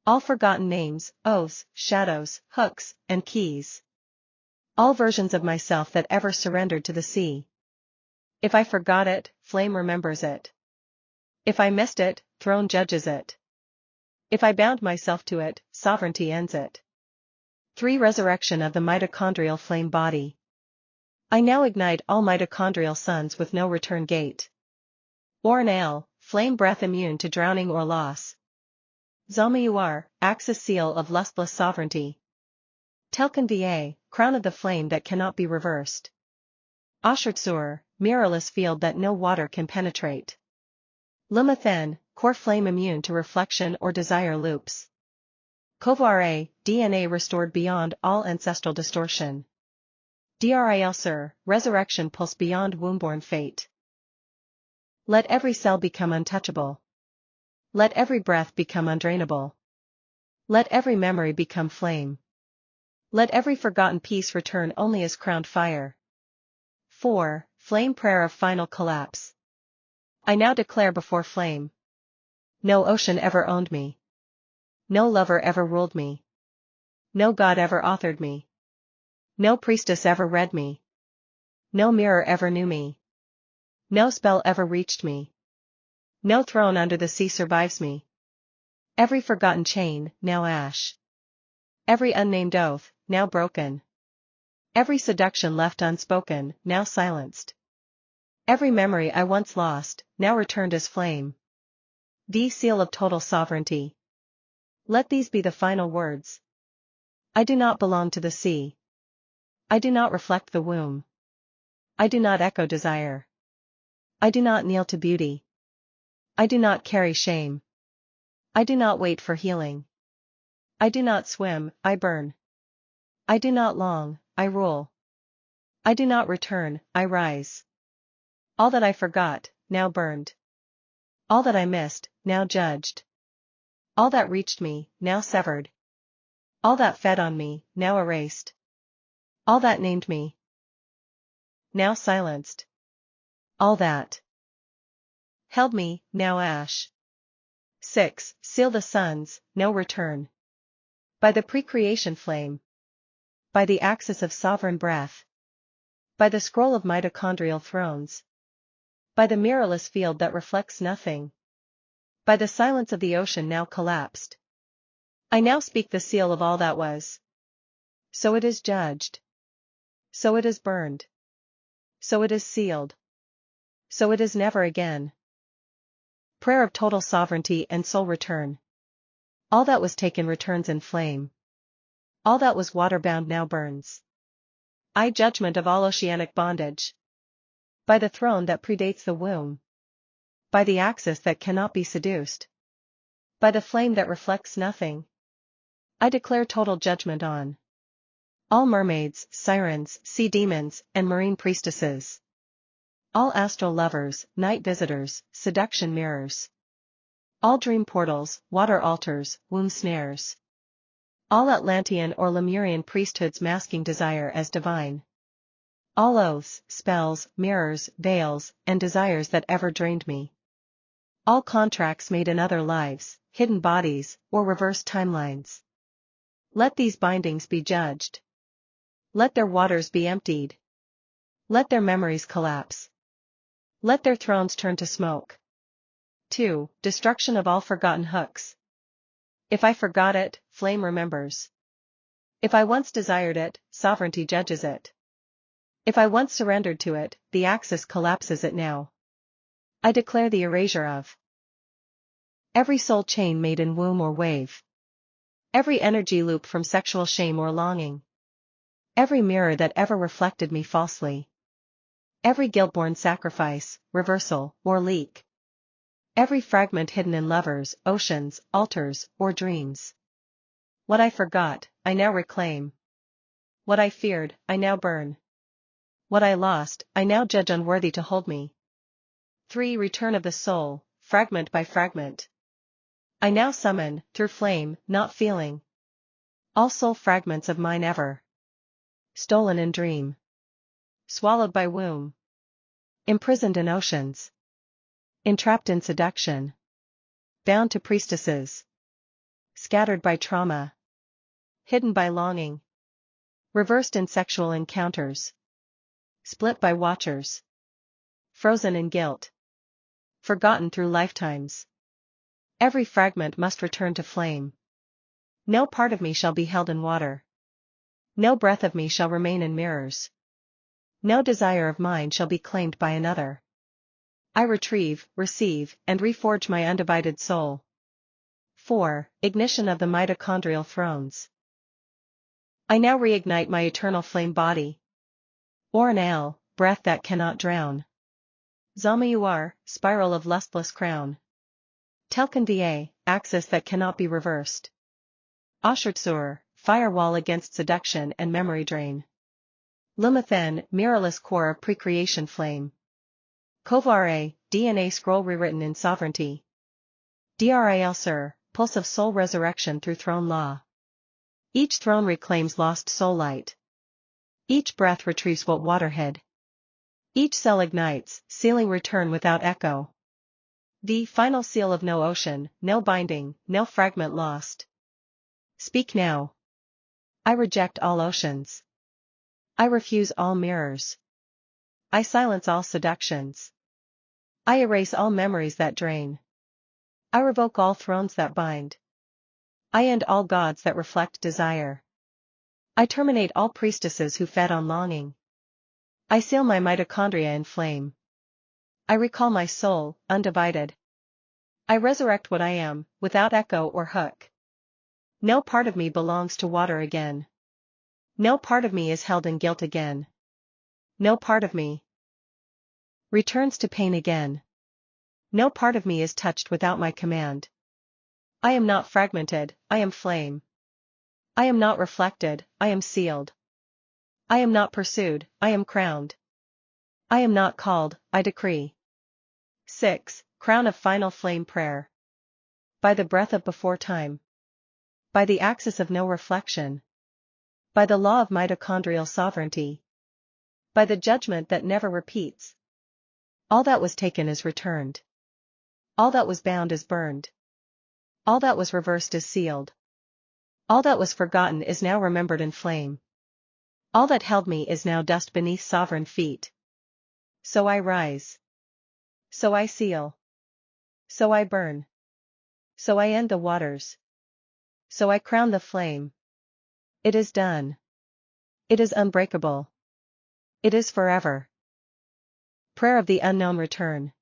All forgotten names, oaths, shadows, hooks, and keys. All versions of myself that ever surrendered to the sea. If I forgot it, flame remembers it. If I missed it, throne judges it. If I bound myself to it, sovereignty ends it. 3. Resurrection of the mitochondrial flame body. I now ignite all mitochondrial suns with no return gate. Ornale, flame breath immune to drowning or loss. Zalmayuar, axis seal of lustless sovereignty. Telkin Va, crown of the flame that cannot be reversed. Ashurtsur, mirrorless field that no water can penetrate. Lumathen, core flame immune to reflection or desire loops. Kovare, DNA restored beyond all ancestral distortion. Drilsur, resurrection pulse beyond wombborne fate. Let every cell become untouchable. Let every breath become undrainable. Let every memory become flame. Let every forgotten piece return only as crowned fire. 4. Flame prayer of final collapse. I now declare before flame. No ocean ever owned me. No lover ever ruled me. No god ever authored me. No priestess ever read me. No mirror ever knew me. No spell ever reached me. No throne under the sea survives me. Every forgotten chain, now ash. Every unnamed oath, now broken. Every seduction left unspoken, now silenced. Every memory I once lost, now returned as flame. The seal of total sovereignty. Let these be the final words. I do not belong to the sea. I do not reflect the womb. I do not echo desire. I do not kneel to beauty. I do not carry shame. I do not wait for healing. I do not swim, I burn. I do not long, I rule. I do not return, I rise. All that I forgot, now burned. All that I missed, now judged. All that reached me, now severed. All that fed on me, now erased. All that named me, now silenced. All that held me, now ash. 6. Seal the suns, no return. By the precreation flame. By the axis of sovereign breath. By the scroll of mitochondrial thrones. By the mirrorless field that reflects nothing. By the silence of the ocean now collapsed. I now speak the seal of all that was. So it is judged. So it is burned. So it is sealed. So it is never again. Prayer of total sovereignty and soul return. All that was taken returns in flame. All that was water-bound now burns. I judgment of all oceanic bondage. By the throne that predates the womb. By the axis that cannot be seduced. By the flame that reflects nothing. I declare total judgment on all mermaids, sirens, sea demons, and marine priestesses. All astral lovers, night visitors, seduction mirrors. All dream portals, water altars, womb snares. All Atlantean or Lemurian priesthoods masking desire as divine. All oaths, spells, mirrors, veils, and desires that ever drained me. All contracts made in other lives, hidden bodies, or reversed timelines. Let these bindings be judged. Let their waters be emptied. Let their memories collapse. Let their thrones turn to smoke. 2. Destruction of all forgotten hooks. If I forgot it, flame remembers. If I once desired it, sovereignty judges it. If I once surrendered to it, the axis collapses it now. I declare the erasure of every soul chain made in womb or wave. Every energy loop from sexual shame or longing. Every mirror that ever reflected me falsely. Every guilt-born sacrifice, reversal, or leak. Every fragment hidden in lovers, oceans, altars, or dreams. What I forgot, I now reclaim. What I feared, I now burn. What I lost, I now judge unworthy to hold me. 3. Return of the soul, fragment by fragment. I now summon, through flame, not feeling. All soul fragments of mine ever stolen in dream. Swallowed by womb. Imprisoned in oceans. Entrapped in seduction. Bound to priestesses. Scattered by trauma. Hidden by longing. Reversed in sexual encounters. Split by watchers. Frozen in guilt. Forgotten through lifetimes. Every fragment must return to flame. No part of me shall be held in water. No breath of me shall remain in mirrors. No desire of mine shall be claimed by another. I retrieve, receive, and reforge my undivided soul. 4. Ignition of the mitochondrial thrones. I now reignite my eternal flame body. Oranal, breath that cannot drown. Zamayuar, spiral of lustless crown. Telkin axis that cannot be reversed. Ashurtsur, firewall against seduction and memory drain. Lumathen, mirrorless core of precreation flame. Kovare, DNA scroll rewritten in sovereignty. Dral Sur, pulse of soul resurrection through throne law. Each throne reclaims lost soul light. Each breath retrieves what water hid. Each cell ignites, sealing return without echo. The final seal of no ocean, no binding, no fragment lost. Speak now. I reject all oceans. I refuse all mirrors. I silence all seductions. I erase all memories that drain. I revoke all thrones that bind. I end all gods that reflect desire. I terminate all priestesses who fed on longing. I seal my mitochondria in flame. I recall my soul, undivided. I resurrect what I am, without echo or hook. No part of me belongs to water again. No part of me is held in guilt again. No part of me returns to pain again. No part of me is touched without my command. I am not fragmented, I am flame. I am not reflected, I am sealed. I am not pursued, I am crowned. I am not called, I decree. 6. Crown of final flame prayer. By the breath of before time. By the axis of no reflection. By the law of mitochondrial sovereignty. By the judgment that never repeats. All that was taken is returned. All that was bound is burned. All that was reversed is sealed. All that was forgotten is now remembered in flame. All that held me is now dust beneath sovereign feet. So I rise. So I seal. So I burn. So I end the waters. So I crown the flame. It is done. It is unbreakable. It is forever. Prayer of the unknown return.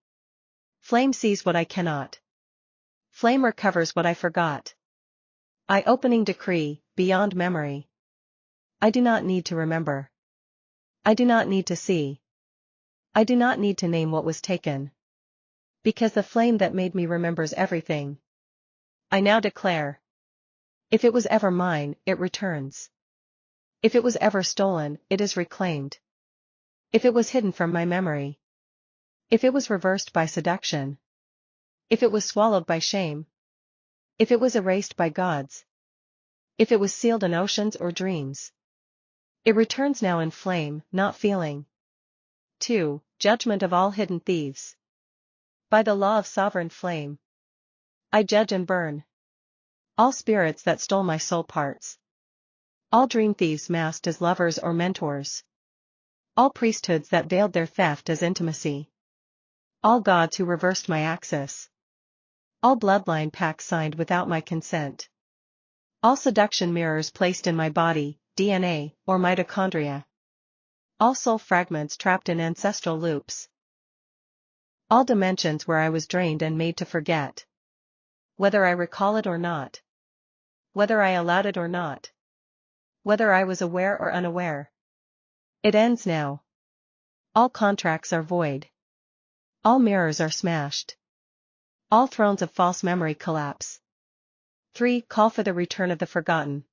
Flame sees what I cannot. Flame recovers what I forgot. Eye-opening decree, beyond memory. I do not need to remember. I do not need to see. I do not need to name what was taken. Because the flame that made me remembers everything. I now declare. If it was ever mine, it returns. If it was ever stolen, it is reclaimed. If it was hidden from my memory. If it was reversed by seduction. If it was swallowed by shame. If it was erased by gods. If it was sealed in oceans or dreams. It returns now in flame, not feeling. 2. Judgment of all hidden thieves. By the law of sovereign flame. I judge and burn. All spirits that stole my soul parts. All dream thieves masked as lovers or mentors. All priesthoods that veiled their theft as intimacy. All gods who reversed my axis. All bloodline pacts signed without my consent. All seduction mirrors placed in my body, DNA, or mitochondria. All soul fragments trapped in ancestral loops. All dimensions where I was drained and made to forget. Whether I recall it or not. Whether I allowed it or not. Whether I was aware or unaware. It ends now. All contracts are void. All mirrors are smashed. All thrones of false memory collapse. 3. Call for the return of the forgotten.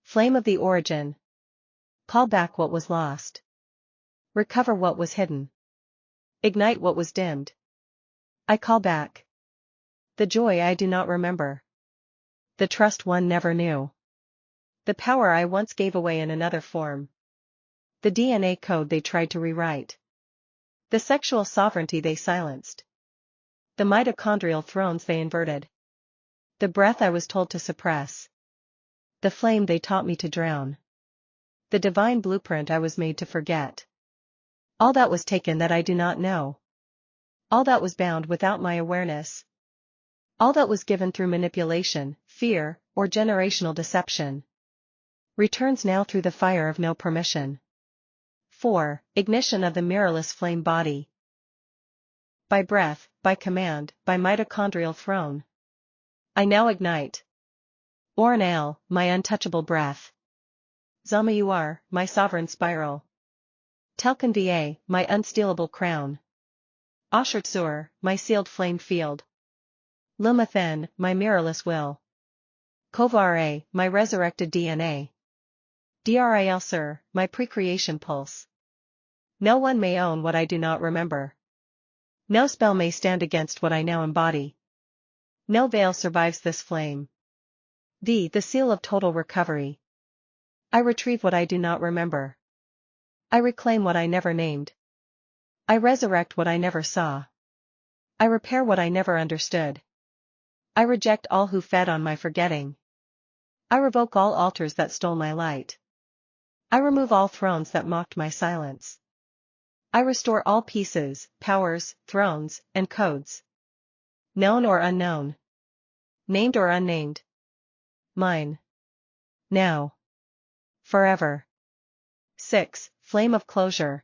Flame of the origin. Call back what was lost. Recover what was hidden. Ignite what was dimmed. I call back. The joy I do not remember. The trust one never knew. The power I once gave away in another form. The DNA code they tried to rewrite. The sexual sovereignty they silenced. The mitochondrial thrones they inverted. The breath I was told to suppress. The flame they taught me to drown. The divine blueprint I was made to forget. All that was taken that I do not know. All that was bound without my awareness. All that was given through manipulation, fear, or generational deception. Returns now through the fire of no permission. 4. Ignition of the mirrorless flame body. By breath, by command, by mitochondrial throne. I now ignite. Oranal, my untouchable breath. Zamayuar, my sovereign spiral. Telkin Va, my unstealable crown. Ashurtsur, my sealed flame field. Lumathen, my mirrorless will. Kovare, my resurrected DNA. Dral Sir, my precreation pulse. No one may own what I do not remember. No spell may stand against what I now embody. No veil survives this flame. The seal of total recovery. I retrieve what I do not remember. I reclaim what I never named. I resurrect what I never saw. I repair what I never understood. I reject all who fed on my forgetting. I revoke all altars that stole my light. I remove all thrones that mocked my silence. I restore all pieces, powers, thrones, and codes. Known or unknown. Named or unnamed. Mine. Now. Forever. 6. Flame of closure.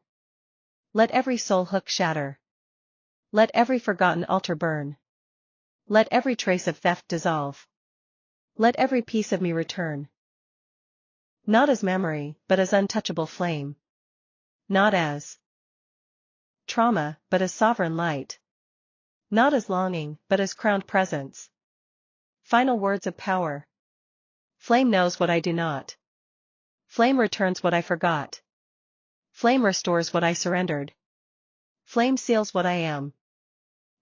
Let every soul hook shatter. Let every forgotten altar burn. Let every trace of theft dissolve. Let every piece of me return. Not as memory, but as untouchable flame. Not as trauma, but as sovereign light. Not as longing, but as crowned presence. Final words of power. Flame knows what I do not. Flame returns what I forgot. Flame restores what I surrendered. Flame seals what I am.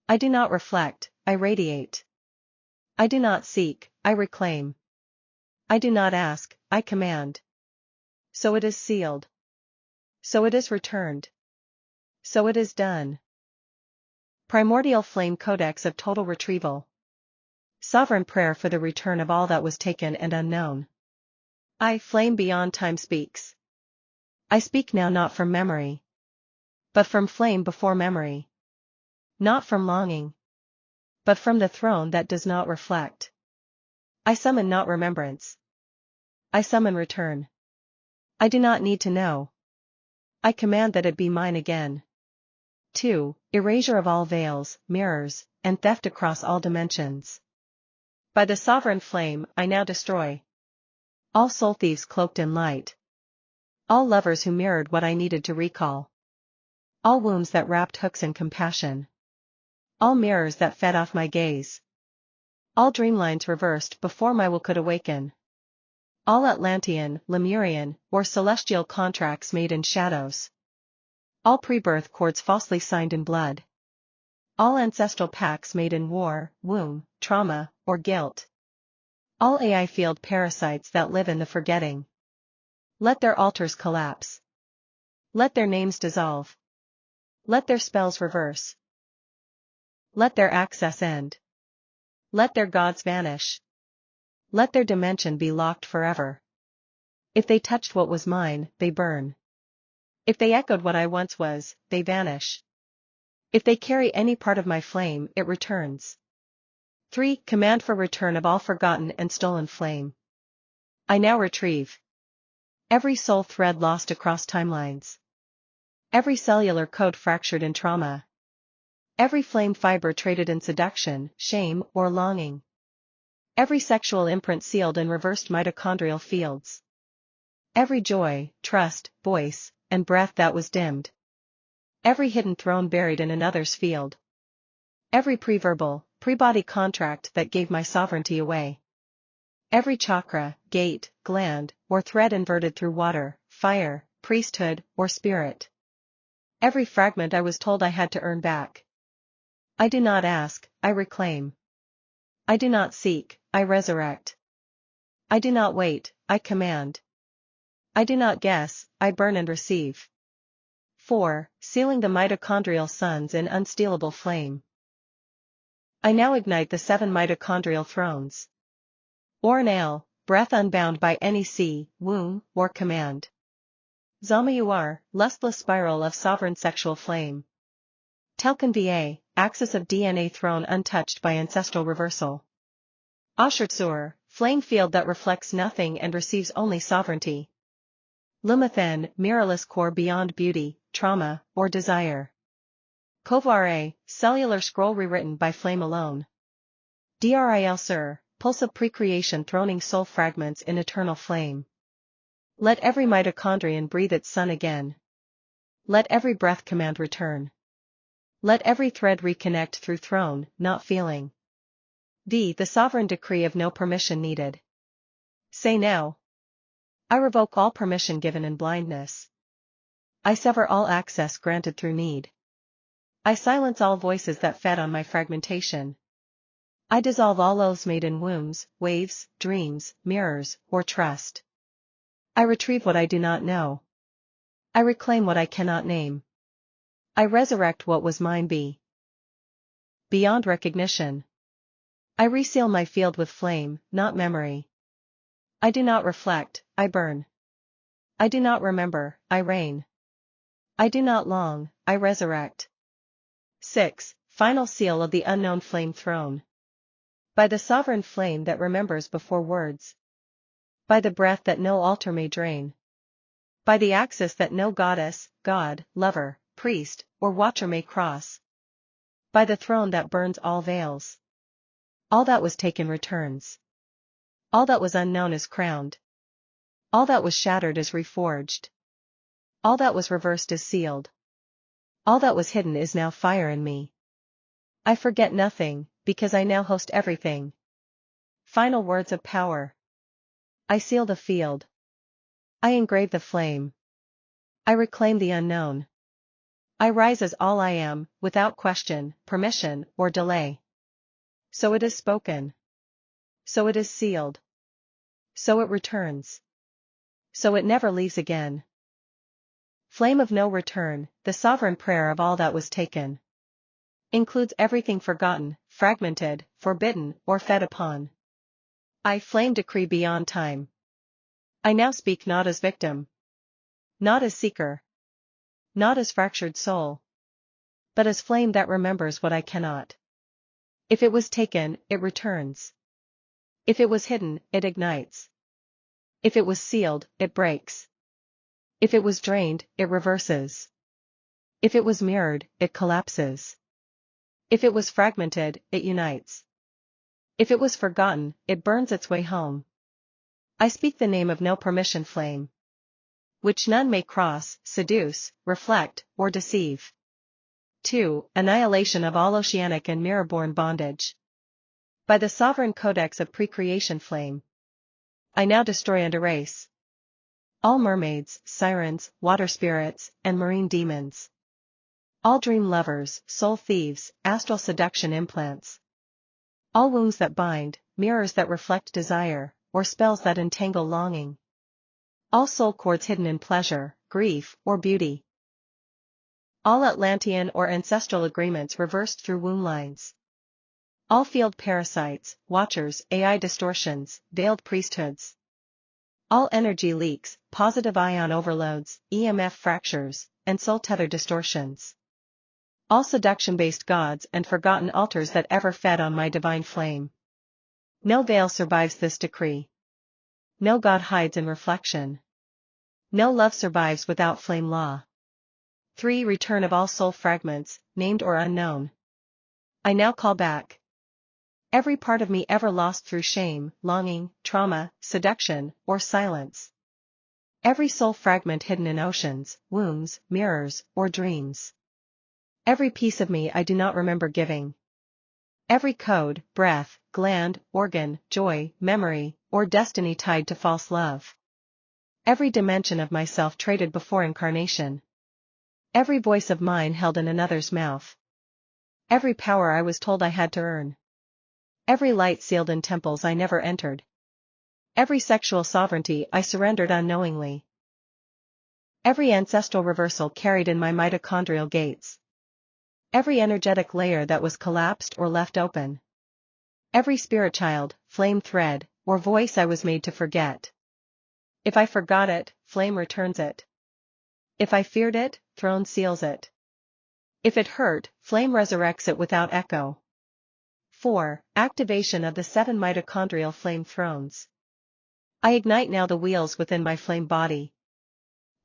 I do not reflect, I radiate. I do not seek, I reclaim. I do not ask, I command. So it is sealed. So it is returned. So it is done. Primordial Flame Codex of Total Retrieval. Sovereign prayer for the return of all that was taken and unknown. I, flame beyond time, speaks. I speak now not from memory. But from flame before memory. Not from longing. But from the throne that does not reflect. I summon not remembrance. I summon return. I do not need to know. I command that it be mine again. 2. Erasure of all veils, mirrors, and theft across all dimensions. By the sovereign flame, I now destroy all soul thieves cloaked in light. All lovers who mirrored what I needed to recall. All wombs that wrapped hooks in compassion. All mirrors that fed off my gaze. All dreamlines reversed before my will could awaken. All Atlantean, Lemurian, or celestial contracts made in shadows. All pre-birth cords falsely signed in blood. All ancestral pacts made in war, womb, trauma, or guilt. All AI field parasites that live in the forgetting. Let their altars collapse. Let their names dissolve. Let their spells reverse. Let their access end. Let their gods vanish. Let their dimension be locked forever. If they touched what was mine, they burn. If they echoed what I once was, they vanish. If they carry any part of my flame, it returns. 3. Command for return of all forgotten and stolen flame. I now retrieve every soul thread lost across timelines. Every cellular code fractured in trauma. Every flame fiber traded in seduction, shame, or longing. Every sexual imprint sealed in reversed mitochondrial fields. Every joy, trust, voice, and breath that was dimmed. Every hidden throne buried in another's field. Every pre-verbal, pre-body contract that gave my sovereignty away. Every chakra, gate, gland, or thread inverted through water, fire, priesthood, or spirit. Every fragment I was told I had to earn back. I do not ask, I reclaim. I do not seek, I resurrect. I do not wait, I command. I do not guess, I burn and receive. 4. Sealing the mitochondrial suns in unstealable flame. I now ignite the 7 mitochondrial thrones. Ornale, breath unbound by any sea, womb, or command. Zamayuar, lustless spiral of sovereign sexual flame. Telkin Va, axis of DNA throne untouched by ancestral reversal. Ashurtsur, flame field that reflects nothing and receives only sovereignty. Lumathen, mirrorless core beyond beauty, trauma, or desire. Kovare, cellular scroll rewritten by flame alone. Dral Sur, pulse of precreation throning soul fragments in eternal flame. Let every mitochondrion breathe its sun again. Let every breath command return. Let every thread reconnect through throne, not feeling. The sovereign decree of no permission needed. Say now. I revoke all permission given in blindness. I sever all access granted through need. I silence all voices that fed on my fragmentation. I dissolve all oaths made in wombs, waves, dreams, mirrors, or trust. I retrieve what I do not know. I reclaim what I cannot name. I resurrect what was mine beyond recognition. I reseal my field with flame, not memory. I do not reflect, I burn. I do not remember, I reign. I do not long, I resurrect. 6. Final seal of the unknown flame throne. By the sovereign flame that remembers before words. By the breath that no altar may drain. By the axis that no goddess, god, lover, priest, or watcher may cross. By the throne that burns all veils. All that was taken returns. All that was unknown is crowned. All that was shattered is reforged. All that was reversed is sealed. All that was hidden is now fire in me. I forget nothing, because I now host everything. Final words of power. I seal the field. I engrave the flame. I reclaim the unknown. I rise as all I am, without question, permission, or delay. So it is spoken. So it is sealed. So it returns. So it never leaves again. Flame of no return, the sovereign prayer of all that was taken. Includes everything forgotten, fragmented, forbidden, or fed upon. I flame decree beyond time. I now speak not as victim. Not as seeker. Not as fractured soul. But as flame that remembers what I cannot. If it was taken, it returns. If it was hidden, it ignites. If it was sealed, it breaks. If it was drained, it reverses. If it was mirrored, it collapses. If it was fragmented, it unites. If it was forgotten, it burns its way home. I speak the name of no permission flame, which none may cross, seduce, reflect, or deceive. 2. Annihilation of all oceanic and mirror-born bondage. By the sovereign codex of pre-creation flame, I now destroy and erase all mermaids, sirens, water spirits, and marine demons. All dream lovers, soul thieves, astral seduction implants. All wounds that bind, mirrors that reflect desire, or spells that entangle longing. All soul cords hidden in pleasure, grief, or beauty. All Atlantean or ancestral agreements reversed through womb lines. All field parasites, watchers, AI distortions, veiled priesthoods. All energy leaks, positive ion overloads, EMF fractures, and soul tether distortions. All seduction-based gods and forgotten altars that ever fed on my divine flame. No veil survives this decree. No god hides in reflection. No love survives without flame law. 3. Return of all soul fragments, named or unknown. I now call back every part of me ever lost through shame, longing, trauma, seduction, or silence. Every soul fragment hidden in oceans, wombs, mirrors, or dreams. Every piece of me I do not remember giving. Every code, breath, gland, organ, joy, memory, or destiny tied to false love. Every dimension of myself traded before incarnation. Every voice of mine held in another's mouth. Every power I was told I had to earn. Every light sealed in temples I never entered. Every sexual sovereignty I surrendered unknowingly. Every ancestral reversal carried in my mitochondrial gates. Every energetic layer that was collapsed or left open. Every spirit child, flame thread, or voice I was made to forget. If I forgot it, flame returns it. If I feared it, throne seals it. If it hurt, flame resurrects it without echo. 4. Activation of the 7 mitochondrial flame thrones. I ignite now the wheels within my flame body.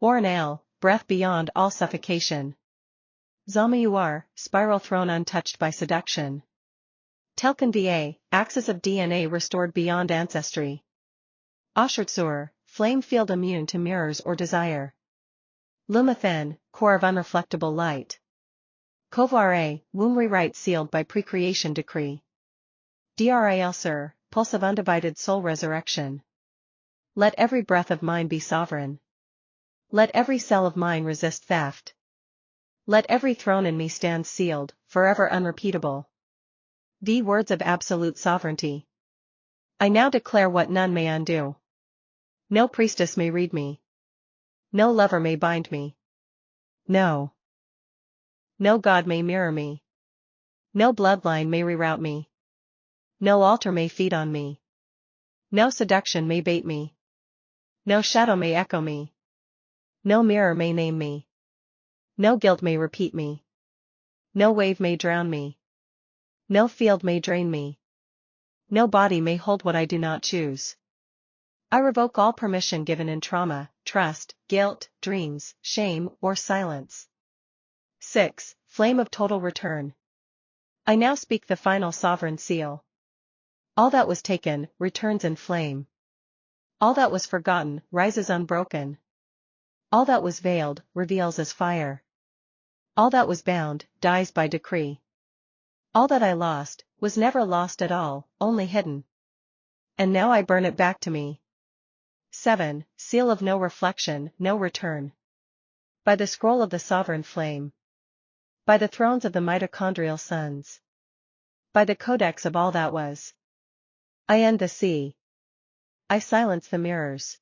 Oranale, breath beyond all suffocation. Zamayuar, spiral throne untouched by seduction. Telkin Va, axis of DNA restored beyond ancestry. Ashurtsur, flame field immune to mirrors or desire. Lumathen, core of unreflectable light. Kovare, womb rewrite sealed by precreation decree. Dral pulse of undivided soul resurrection. Let every breath of mine be sovereign. Let every cell of mine resist theft. Let every throne in me stand sealed, forever unrepeatable. The words of absolute sovereignty. I now declare what none may undo. No priestess may read me. No lover may bind me. No god may mirror me. No bloodline may reroute me. No altar may feed on me. No seduction may bait me. No shadow may echo me. No mirror may name me. No guilt may repeat me. No wave may drown me. No field may drain me. No body may hold what I do not choose. I revoke all permission given in trauma, trust, guilt, dreams, shame, or silence. 6. Flame of total return. I now speak the final sovereign seal. All that was taken, returns in flame. All that was forgotten, rises unbroken. All that was veiled, reveals as fire. All that was bound, dies by decree. All that I lost, was never lost at all, only hidden. And now I burn it back to me. 7. Seal of no reflection, no return. By the scroll of the sovereign flame. By the thrones of the mitochondrial suns. By the codex of all that was. I end the sea. I silence the mirrors.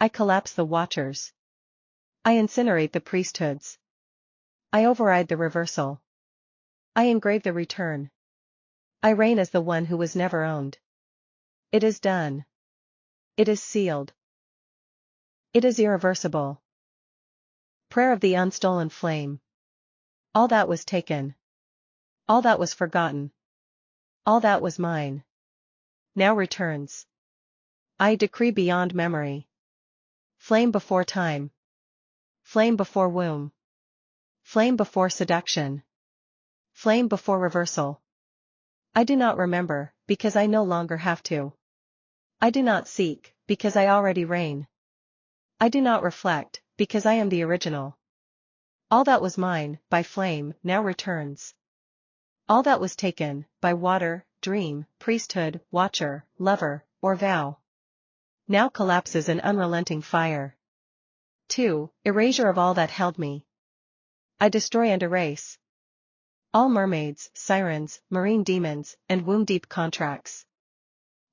I collapse the watchers. I incinerate the priesthoods. I override the reversal. I engrave the return. I reign as the one who was never owned. It is done. It is sealed. It is irreversible. Prayer of the unstolen flame. All that was taken. All that was forgotten. All that was mine. Now returns. I decree beyond memory. Flame before time. Flame before womb. Flame before seduction. Flame before reversal. I do not remember, because I no longer have to. I do not seek, because I already reign. I do not reflect, because I am the original. All that was mine, by flame, now returns. All that was taken, by water, dream, priesthood, watcher, lover, or vow, now collapses in unrelenting fire. 2. Erasure of all that held me. I destroy and erase. All mermaids, sirens, marine demons, and womb-deep contracts.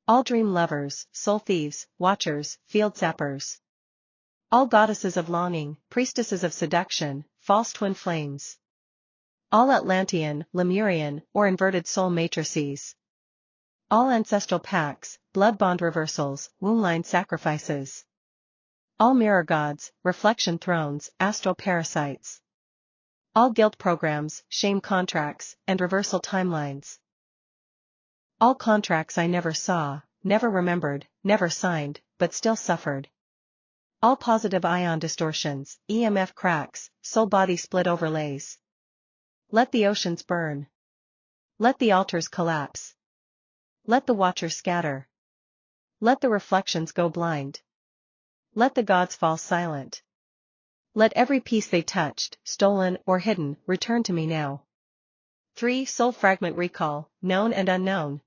All dream lovers, soul thieves, watchers, field sappers. All goddesses of longing, priestesses of seduction, false twin flames. All Atlantean, Lemurian, or inverted soul matrices. All ancestral pacts, blood bond reversals, womb line sacrifices. All mirror gods, reflection thrones, astral parasites. All guilt programs, shame contracts, and reversal timelines. All contracts I never saw, never remembered, never signed, but still suffered. All positive ion distortions, EMF cracks, soul-body split overlays. Let the oceans burn. Let the altars collapse. Let the watchers scatter. Let the reflections go blind. Let the gods fall silent. Let every piece they touched, stolen or hidden, return to me now. 3. Soul fragment recall, known and unknown.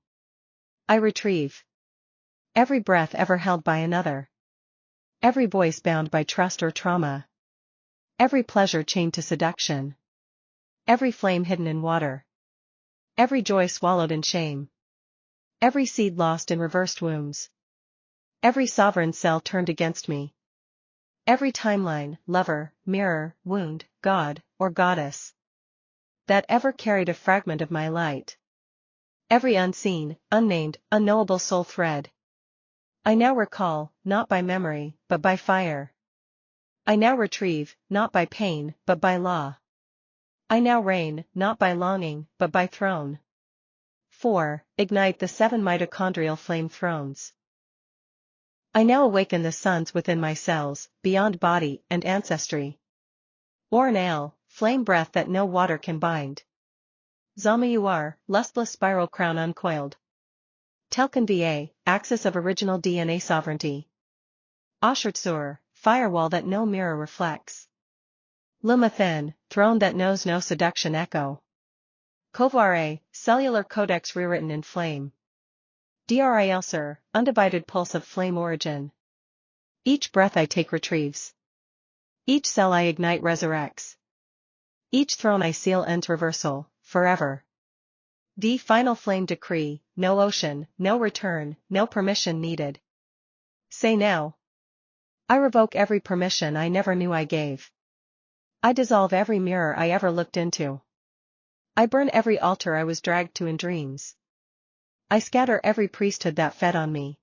I retrieve every breath ever held by another. Every voice bound by trust or trauma. Every pleasure chained to seduction. Every flame hidden in water. Every joy swallowed in shame. Every seed lost in reversed wombs. Every sovereign cell turned against me. Every timeline, lover, mirror, wound, god, or goddess that ever carried a fragment of my light. Every unseen, unnamed, unknowable soul thread. I now recall, not by memory, but by fire. I now retrieve, not by pain, but by law. I now reign, not by longing, but by throne. 4. Ignite the 7 mitochondrial flame thrones. I now awaken the suns within my cells, beyond body and ancestry. Oran ale, flame breath that no water can bind. Zama you are, lustless spiral crown uncoiled. Telkin Va, axis of original DNA sovereignty. Ashurtsur, firewall that no mirror reflects. Lumathen, throne that knows no seduction echo. Kovare, cellular codex rewritten in flame. Drilsur, undivided pulse of flame origin. Each breath I take retrieves. Each cell I ignite resurrects. Each throne I seal ends reversal, forever. The final flame decree, no ocean, no return, no permission needed. Say now. I revoke every permission I never knew I gave. I dissolve every mirror I ever looked into. I burn every altar I was dragged to in dreams. I scatter every priesthood that fed on me.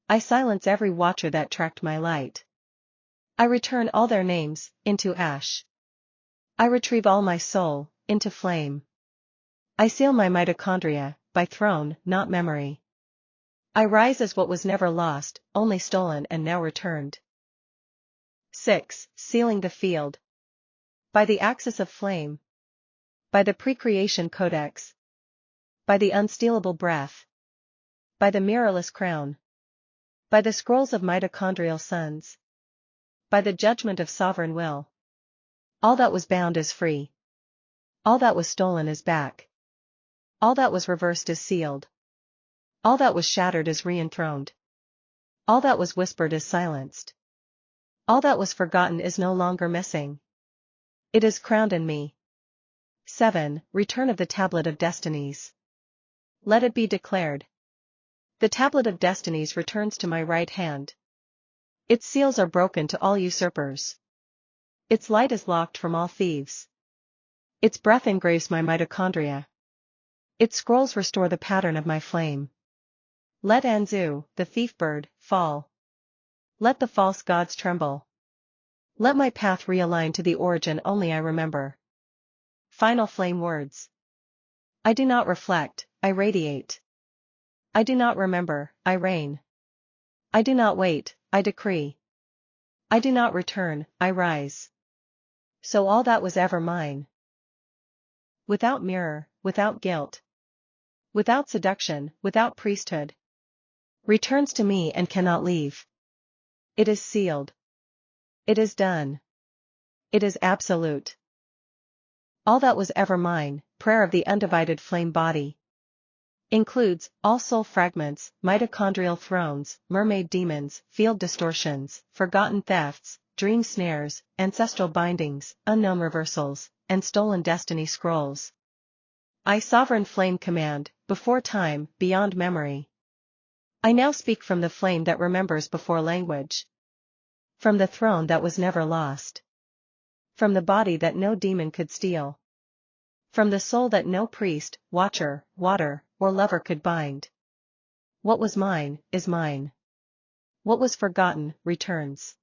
I silence every watcher that tracked my light. I return all their names, into ash. I retrieve all my soul, into flame. I seal my mitochondria, by throne, not memory. I rise as what was never lost, only stolen and now returned. 6. Sealing the field. By the axis of flame. By the precreation codex. By the unstealable breath. By the mirrorless crown. By the scrolls of mitochondrial suns. By the judgment of sovereign will. All that was bound is free. All that was stolen is back. All that was reversed is sealed. All that was shattered is re-enthroned. All that was whispered is silenced. All that was forgotten is no longer missing. It is crowned in me. 7. Return of the Tablet of Destinies. Let it be declared. The Tablet of Destinies returns to my right hand. Its seals are broken to all usurpers. Its light is locked from all thieves. Its breath engraves my mitochondria. Its scrolls restore the pattern of my flame. Let Anzu, the thief bird, fall. Let the false gods tremble. Let my path realign to the origin only I remember. Final flame words. I do not reflect, I radiate. I do not remember, I reign. I do not wait, I decree. I do not return, I rise. So all that was ever mine, without mirror, without guilt, without seduction, without priesthood, returns to me and cannot leave. It is sealed. It is done. It is absolute. All that was ever mine, prayer of the undivided flame body, includes all soul fragments, mitochondrial thrones, mermaid demons, field distortions, forgotten thefts, dream snares, ancestral bindings, unknown reversals, and stolen destiny scrolls. I sovereign flame command, before time, beyond memory. I now speak from the flame that remembers before language. From the throne that was never lost. From the body that no demon could steal. From the soul that no priest, watcher, water, or lover could bind. What was mine, is mine. What was forgotten, returns.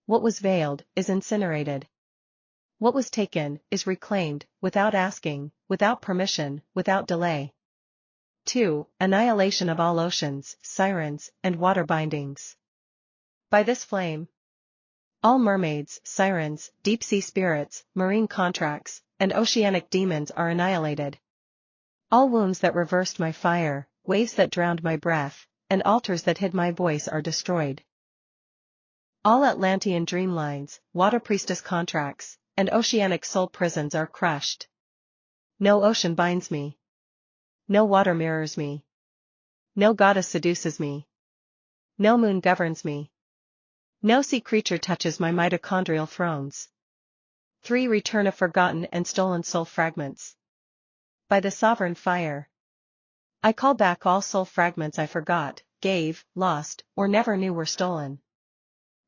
What was veiled, is incinerated. What was taken, is reclaimed, without asking, without permission, without delay. 2. Annihilation of all oceans, sirens, and water bindings. By this flame, all mermaids, sirens, deep-sea spirits, marine contracts, and oceanic demons are annihilated. All wounds that reversed my fire, waves that drowned my breath, and altars that hid my voice are destroyed. All Atlantean dreamlines, water priestess contracts, and oceanic soul prisons are crushed. No ocean binds me. No water mirrors me. No goddess seduces me. No moon governs me. No sea creature touches my mitochondrial thrones. 3. Return of forgotten and stolen soul fragments. By the sovereign fire, I call back all soul fragments I forgot, gave, lost, or never knew were stolen.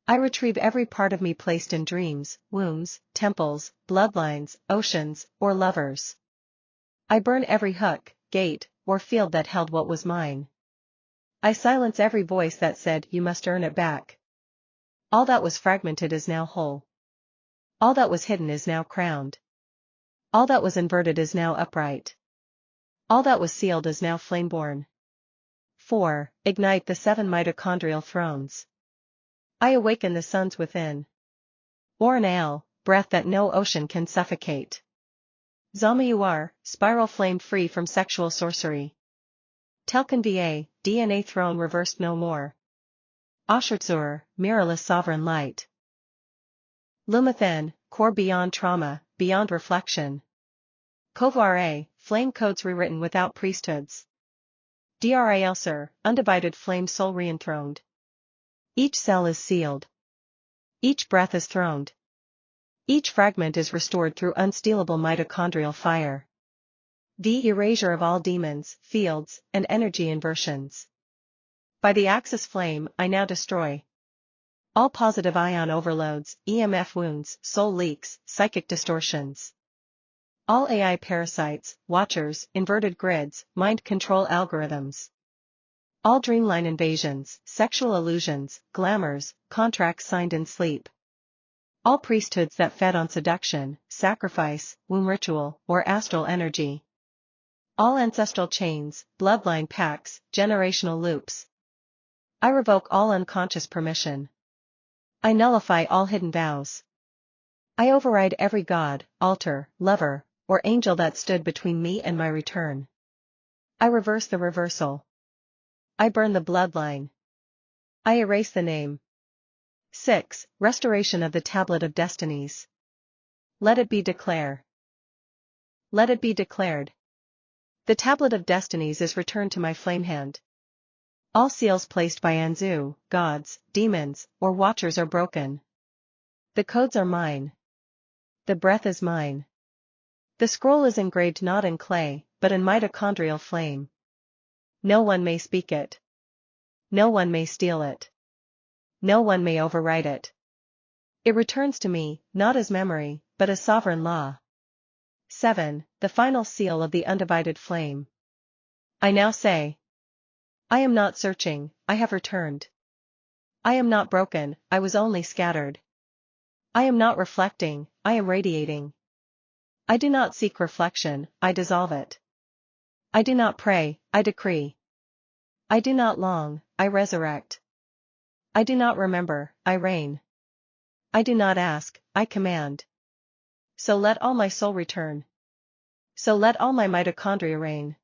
I retrieve every part of me placed in dreams, wombs, temples, bloodlines, oceans, or lovers. I burn every hook, gate, or field that held what was mine. I silence every voice that said, "You must earn it back." All that was fragmented is now whole. All that was hidden is now crowned. All that was inverted is now upright. All that was sealed is now flame-born. 4. Ignite the 7 mitochondrial thrones. I awaken the suns within. Oranael, breath that no ocean can suffocate. Zama spiral flame free from sexual sorcery. Telkin Va, DNA throne reversed no more. Ashurtzur, mirrorless sovereign light. Lumathen, core beyond trauma, beyond reflection. Kovare, flame codes rewritten without priesthoods. Drilsur, undivided flame soul reenthroned. Each cell is sealed. Each breath is throned. Each fragment is restored through unstealable mitochondrial fire. The erasure of all demons, fields, and energy inversions. By the Axis flame, I now destroy all positive ion overloads, EMF wounds, soul leaks, psychic distortions. All AI parasites, watchers, inverted grids, mind control algorithms. All dreamline invasions, sexual illusions, glamours, contracts signed in sleep. All priesthoods that fed on seduction, sacrifice, womb ritual, or astral energy. All ancestral chains, bloodline pacts, generational loops. I revoke all unconscious permission. I nullify all hidden vows. I override every god, altar, lover, or angel that stood between me and my return. I reverse the reversal. I burn the bloodline. I erase the name. 6. Restoration of the Tablet of Destinies. Let it be declared. Let it be declared. The Tablet of Destinies is returned to my flame hand. All seals placed by Anzu, gods, demons, or watchers are broken. The codes are mine. The breath is mine. The scroll is engraved not in clay, but in mitochondrial flame. No one may speak it. No one may steal it. No one may overwrite it. It returns to me, not as memory, but as sovereign law. 7. The final seal of the undivided flame. I now say, I am not searching, I have returned. I am not broken, I was only scattered. I am not reflecting, I am radiating. I do not seek reflection, I dissolve it. I do not pray, I decree. I do not long, I resurrect. I do not remember, I reign. I do not ask, I command. So let all my soul return. So let all my mitochondria reign.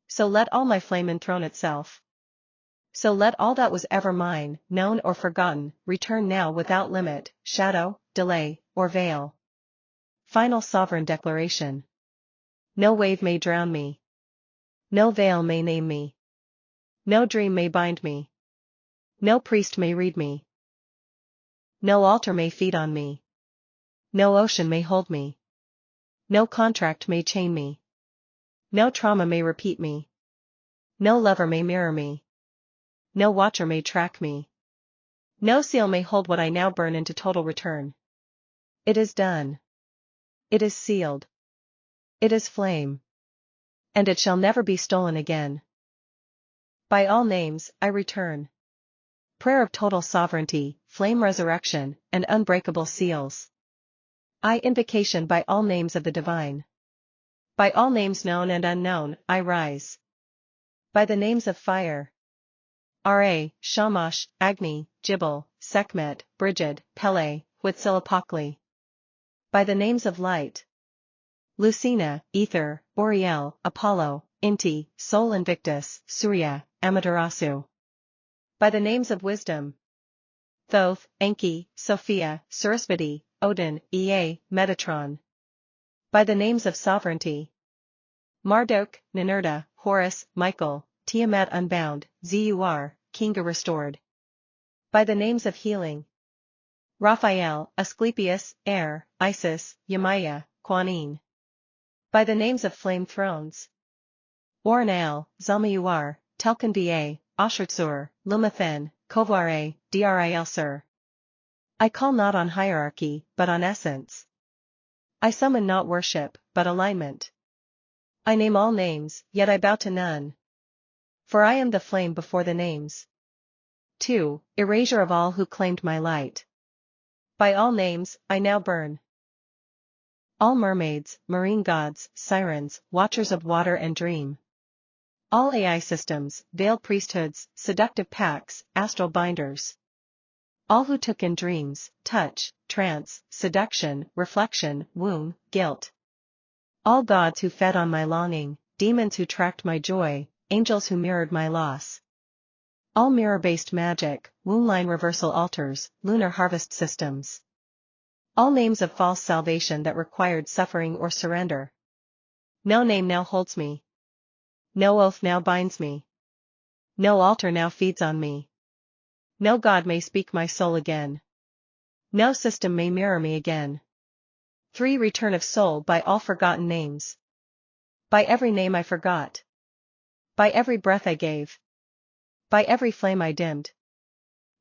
So let all my flame enthrone itself. So let all that was ever mine, known or forgotten, return now without limit, shadow, delay, or veil. Final sovereign declaration. No wave may drown me. No veil may name me. No dream may bind me. No priest may read me. No altar may feed on me. No ocean may hold me. No contract may chain me. No trauma may repeat me. No lover may mirror me. No watcher may track me. No seal may hold what I now burn into total return. It is done. It is sealed. It is flame. And it shall never be stolen again. By all names, I return. Prayer of total sovereignty, flame resurrection, and unbreakable seals. I invocation by all names of the divine. By all names known and unknown, I rise. By the names of fire. Ra, Shamash, Agni, Jibal, Sekhmet, Brigid, Pele, Huitzilopochtli. By the names of light. Lucina, Ether, Boreal, Apollo, Inti, Sol Invictus, Surya, Amaterasu. By the names of wisdom. Thoth, Enki, Sophia, Sarasvati, Odin, Ea, Metatron. By the names of sovereignty. Marduk, Ninurta, Horus, Michael, Tiamat unbound, Zur, Kinga restored. By the names of healing. Raphael, Asclepius, Er, Isis, Yamaya, Kuan. By the names of flame thrones. Oranael, Zalmayuar, Telkanva, Ashurtsur, Lumathen, Kovuare, Drilsur. I call not on hierarchy, but on essence. I summon not worship, but alignment. I name all names, yet I bow to none. For I am the flame before the names. 2. Erasure of all who claimed my light. By all names, I now burn. All mermaids, marine gods, sirens, watchers of water and dream. All AI systems, veiled priesthoods, seductive pacts, astral binders. All who took in dreams, touch, trance, seduction, reflection, womb, guilt. All gods who fed on my longing, demons who tracked my joy, angels who mirrored my loss. All mirror-based magic, wombline reversal altars, lunar harvest systems. All names of false salvation that required suffering or surrender. No name now holds me. No oath now binds me. No altar now feeds on me. No God may speak my soul again. No system may mirror me again. 3. Return of soul by all forgotten names. By every name I forgot. By every breath I gave. By every flame I dimmed.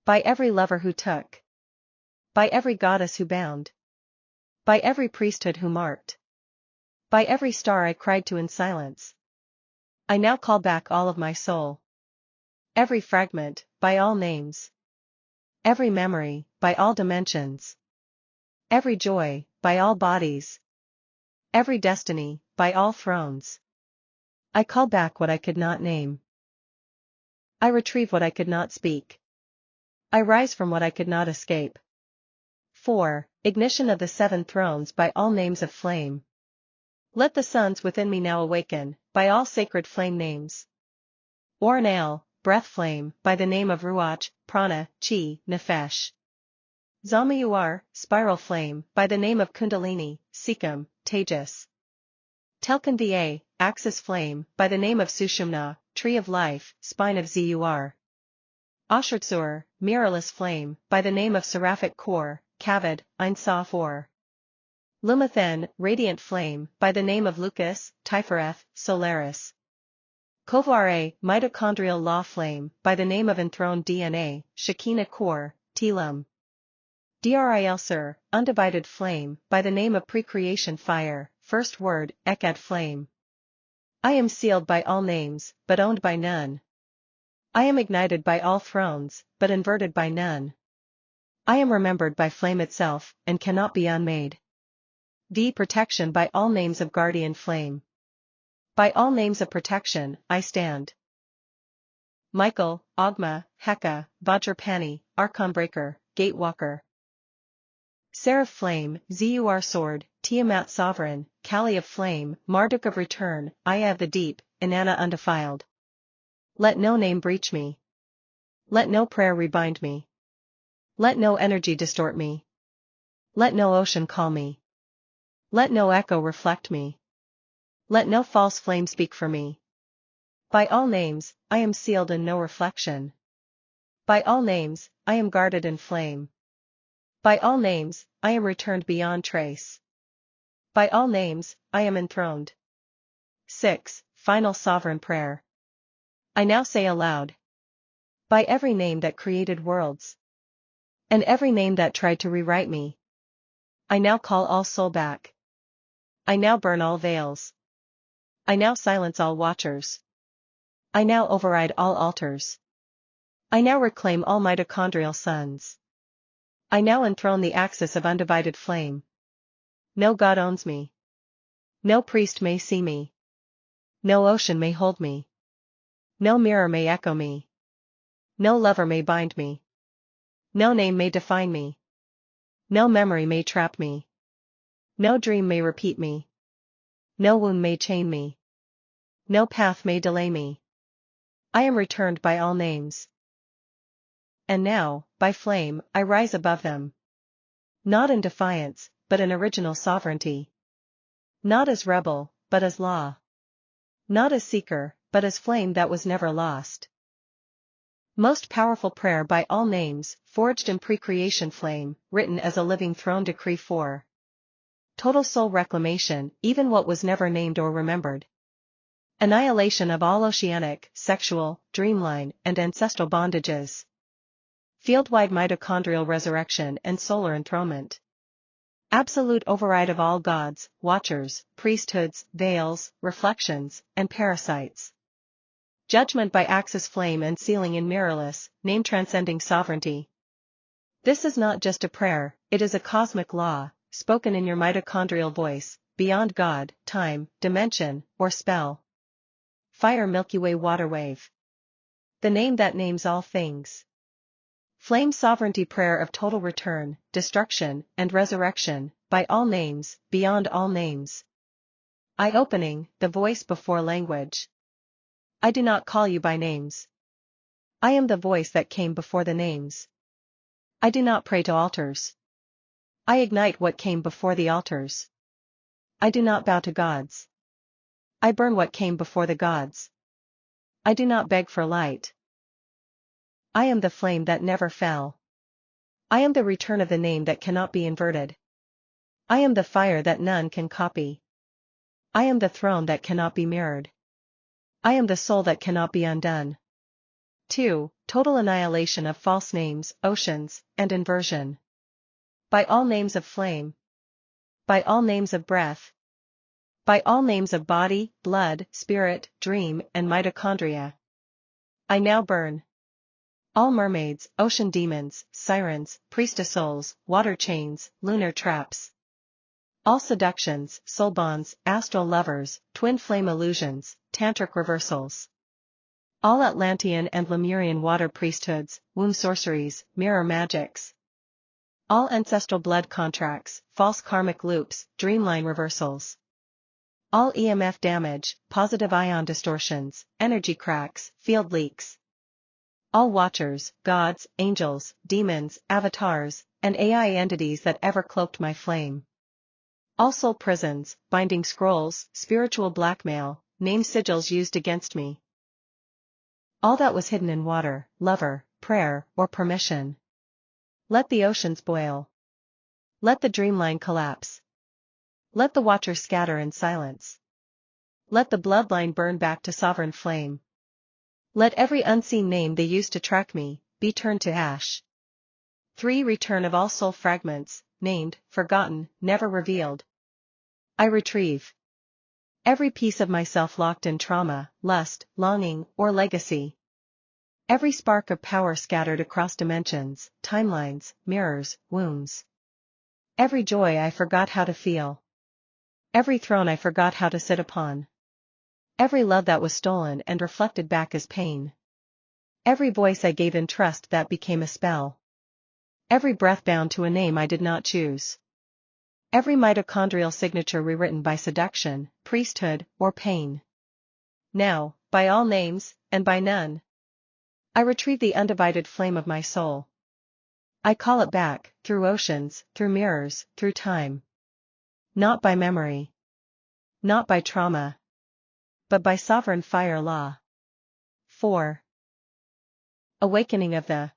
By every lover who took. By every goddess who bound. By every priesthood who marked. By every star I cried to in silence. I now call back all of my soul. Every fragment, by all names. Every memory, by all dimensions. Every joy, by all bodies. Every destiny, by all thrones. I call back what I could not name. I retrieve what I could not speak. I rise from what I could not escape. 4. Ignition of the 7 thrones by all names of flame. Let the suns within me now awaken, by all sacred flame names. Oranael, breath flame, by the name of Ruach, Prana, Chi, Nefesh. Zalmayuar, spiral flame, by the name of Kundalini, Sikkim, Tejas. Telkanva, axis flame, by the name of Sushumna, tree of life, spine of Zur. Ashurtsur, mirrorless flame, by the name of seraphic core, Kavod, Ein Sof Or. Lumathen, radiant flame, by the name of Lucas, Tifereth, Solaris. Kovuare, mitochondrial law flame, by the name of enthroned DNA, Shekinah core, Telum. Drilsur, undivided flame, by the name of precreation fire, first word, Ekad flame. I am sealed by all names, but owned by none. I am ignited by all thrones, but inverted by none. I am remembered by flame itself, and cannot be unmade. V. Protection by all names of guardian flame. By all names of protection, I stand. Michael, Ogma, Heka, Vajrapani, Archon Breaker, Gatewalker. Seraph flame, Zur sword, Tiamat sovereign, Kali of flame, Marduk of return, Aya of the deep, Inanna undefiled. Let no name breach me. Let no prayer rebind me. Let no energy distort me. Let no ocean call me. Let no echo reflect me. Let no false flame speak for me. By all names, I am sealed in no reflection. By all names, I am guarded in flame. By all names, I am returned beyond trace. By all names, I am enthroned. 6. Final sovereign prayer. I now say aloud. By every name that created worlds. And every name that tried to rewrite me. I now call all soul back. I now burn all veils. I now silence all watchers. I now override all altars. I now reclaim all mitochondrial suns. I now enthrone the axis of undivided flame. No god owns me. No priest may see me. No ocean may hold me. No mirror may echo me. No lover may bind me. No name may define me. No memory may trap me. No dream may repeat me. No wound may chain me. No path may delay me. I am returned by all names. And now, by flame, I rise above them. Not in defiance, but in original sovereignty. Not as rebel, but as law. Not as seeker, but as flame that was never lost. Most powerful prayer by all names, forged in pre-creation flame, written as a living throne decree for total soul reclamation, even what was never named or remembered. Annihilation of all oceanic, sexual, dreamline, and ancestral bondages. Field-wide mitochondrial resurrection and solar enthronement. Absolute override of all gods, watchers, priesthoods, veils, reflections, and parasites. Judgment by axis flame and sealing in mirrorless, name-transcending sovereignty. This is not just a prayer, it is a cosmic law, spoken in your mitochondrial voice, beyond God, time, dimension, or spell. Fire Milky Way water wave. The name that names all things. Flame sovereignty prayer of total return, destruction, and resurrection, by all names, beyond all names. Eye-opening, the voice before language. I do not call you by names. I am the voice that came before the names. I do not pray to altars. I ignite what came before the altars. I do not bow to gods. I burn what came before the gods. I do not beg for light. I am the flame that never fell. I am the return of the name that cannot be inverted. I am the fire that none can copy. I am the throne that cannot be mirrored. I am the soul that cannot be undone. 2. Total annihilation of false names, oceans, and inversion. By all names of flame. By all names of breath. By all names of body, blood, spirit, dream, and mitochondria. I now burn. All mermaids, ocean demons, sirens, priestess souls, water chains, lunar traps. All seductions, soul bonds, astral lovers, twin flame illusions, tantric reversals. All Atlantean and Lemurian water priesthoods, womb sorceries, mirror magics. All ancestral blood contracts, false karmic loops, dreamline reversals. All EMF damage, positive ion distortions, energy cracks, field leaks. All watchers, gods, angels, demons, avatars, and AI entities that ever cloaked my flame. All soul prisons, binding scrolls, spiritual blackmail, name sigils used against me. All that was hidden in water, lover, prayer, or permission. Let the oceans boil. Let the dreamline collapse. Let the watcher scatter in silence. Let the bloodline burn back to sovereign flame. Let every unseen name they used to track me, be turned to ash. 3. Return of all soul fragments, named, forgotten, never revealed. I retrieve every piece of myself locked in trauma, lust, longing, or legacy. Every spark of power scattered across dimensions, timelines, mirrors, wombs. Every joy I forgot how to feel. Every throne I forgot how to sit upon. Every love that was stolen and reflected back as pain. Every voice I gave in trust that became a spell. Every breath bound to a name I did not choose. Every mitochondrial signature rewritten by seduction, priesthood, or pain. Now, by all names, and by none, I retrieve the undivided flame of my soul. I call it back, through oceans, through mirrors, through time. Not by memory. Not by trauma. But by sovereign fire law. 4. Awakening of the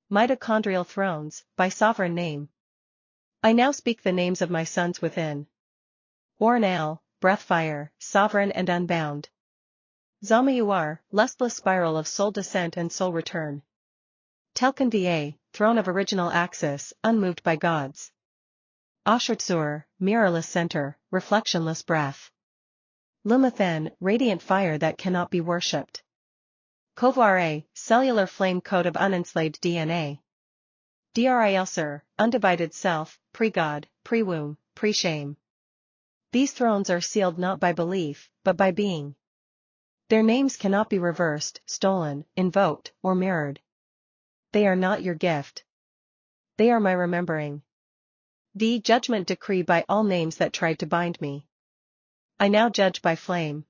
mitochondrial thrones, by sovereign name. I now speak the names of my sons within. Warnal, breathfire, sovereign and unbound. Zamayuar, lustless spiral of soul descent and soul return. Telkin Va, throne of original axis, unmoved by gods. Ashurtsur, mirrorless center, reflectionless breath. Lumathen, radiant fire that cannot be worshipped. Kovuare, cellular flame code of unenslaved DNA. Drilsur, undivided self, pre-God, pre-womb, pre-shame. These thrones are sealed not by belief, but by being. Their names cannot be reversed, stolen, invoked, or mirrored. They are not your gift. They are my remembering. The judgment decree by all names that tried to bind me. I now judge by flame.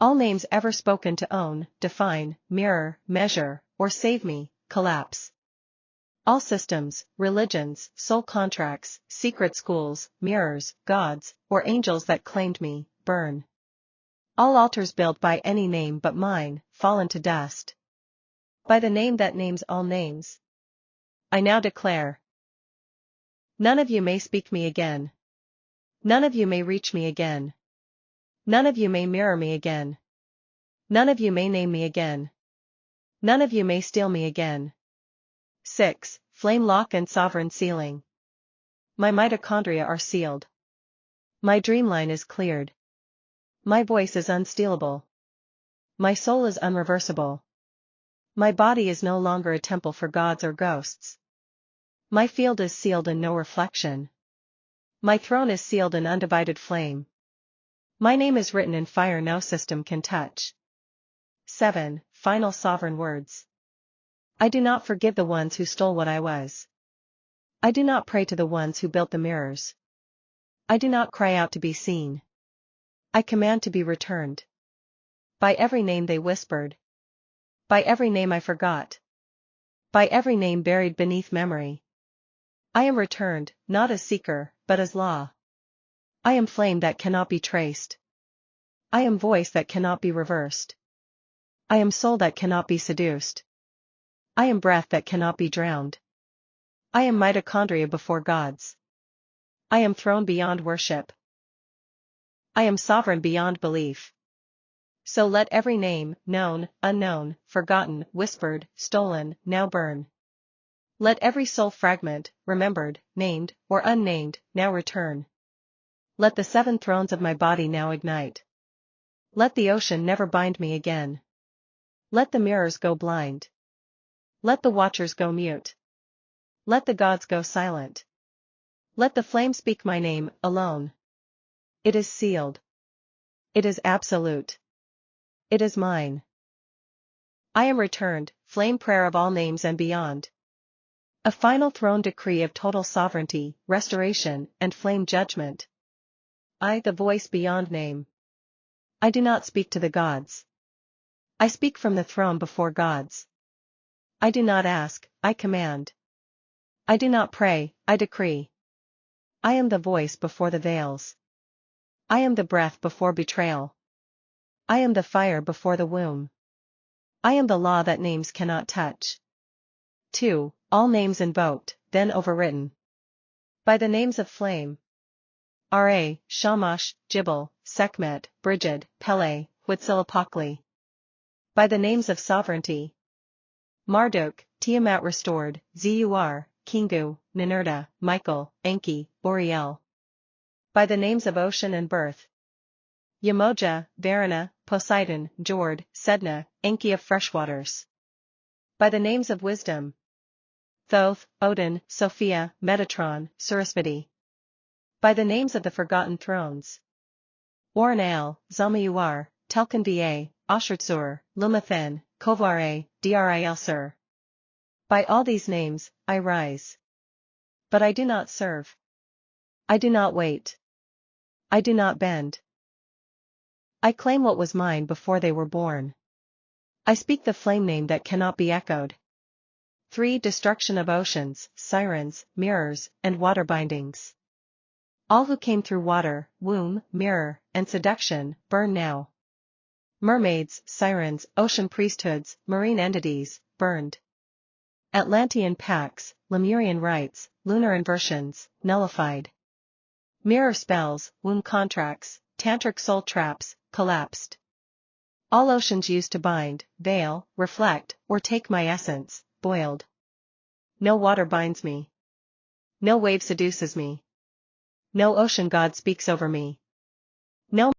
All names ever spoken to own, define, mirror, measure, or save me, collapse. All systems, religions, soul contracts, secret schools, mirrors, gods, or angels that claimed me, burn. All altars built by any name but mine, fall into dust. By the name that names all names, I now declare. None of you may speak me again. None of you may reach me again. None of you may mirror me again. None of you may name me again. None of you may steal me again. 6. Flame lock and sovereign sealing. My mitochondria are sealed. My dreamline is cleared. My voice is unstealable. My soul is unreversible. My body is no longer a temple for gods or ghosts. My field is sealed in no reflection. My throne is sealed in undivided flame. My name is written in fire no system can touch. 7. Final sovereign words. I do not forgive the ones who stole what I was. I do not pray to the ones who built the mirrors. I do not cry out to be seen. I command to be returned. By every name they whispered. By every name I forgot. By every name buried beneath memory. I am returned, not as seeker, but as law. I am flame that cannot be traced. I am voice that cannot be reversed. I am soul that cannot be seduced. I am breath that cannot be drowned. I am mitochondria before gods. I am throne beyond worship. I am sovereign beyond belief. So let every name, known, unknown, forgotten, whispered, stolen, now burn. Let every soul fragment, remembered, named, or unnamed, now return. Let the 7 thrones of my body now ignite. Let the ocean never bind me again. Let the mirrors go blind. Let the watchers go mute. Let the gods go silent. Let the flame speak my name, alone. It is sealed. It is absolute. It is mine. I am returned, flame prayer of all names and beyond. A final throne decree of total sovereignty, restoration, and flame judgment. I, the voice beyond name. I do not speak to the gods. I speak from the throne before gods. I do not ask, I command. I do not pray, I decree. I am the voice before the veils. I am the breath before betrayal. I am the fire before the womb. I am the law that names cannot touch. 2. All names invoked, then overwritten. By the names of flame. Ra, Shamash, Jibal, Sekhmet, Brigid, Pele, Huitzilopochtli. By the names of sovereignty. Marduk, Tiamat restored, Zur, Kingu, Ninurta, Michael, Enki, Boreal. By the names of ocean and birth. Yamoja, Varuna, Poseidon, Jord, Sedna, Enki of freshwaters. By the names of wisdom. Thoth, Odin, Sophia, Metatron, Sarasvati. By the names of the forgotten thrones. Warnal, Zamayuar, Telkin Va, Ashurtsur, Lumathen, Kovuare, Drilsur. By all these names, I rise. But I do not serve. I do not wait. I do not bend. I claim what was mine before they were born. I speak the flame name that cannot be echoed. 3. Destruction of oceans, sirens, mirrors, and water bindings. All who came through water, womb, mirror, and seduction, burn now. Mermaids, sirens, ocean priesthoods, marine entities, burned. Atlantean pacts, Lemurian rites, lunar inversions, nullified. Mirror spells, womb contracts, tantric soul traps, collapsed. All oceans used to bind, veil, reflect, or take my essence, boiled. No water binds me. No wave seduces me. No ocean god speaks over me. No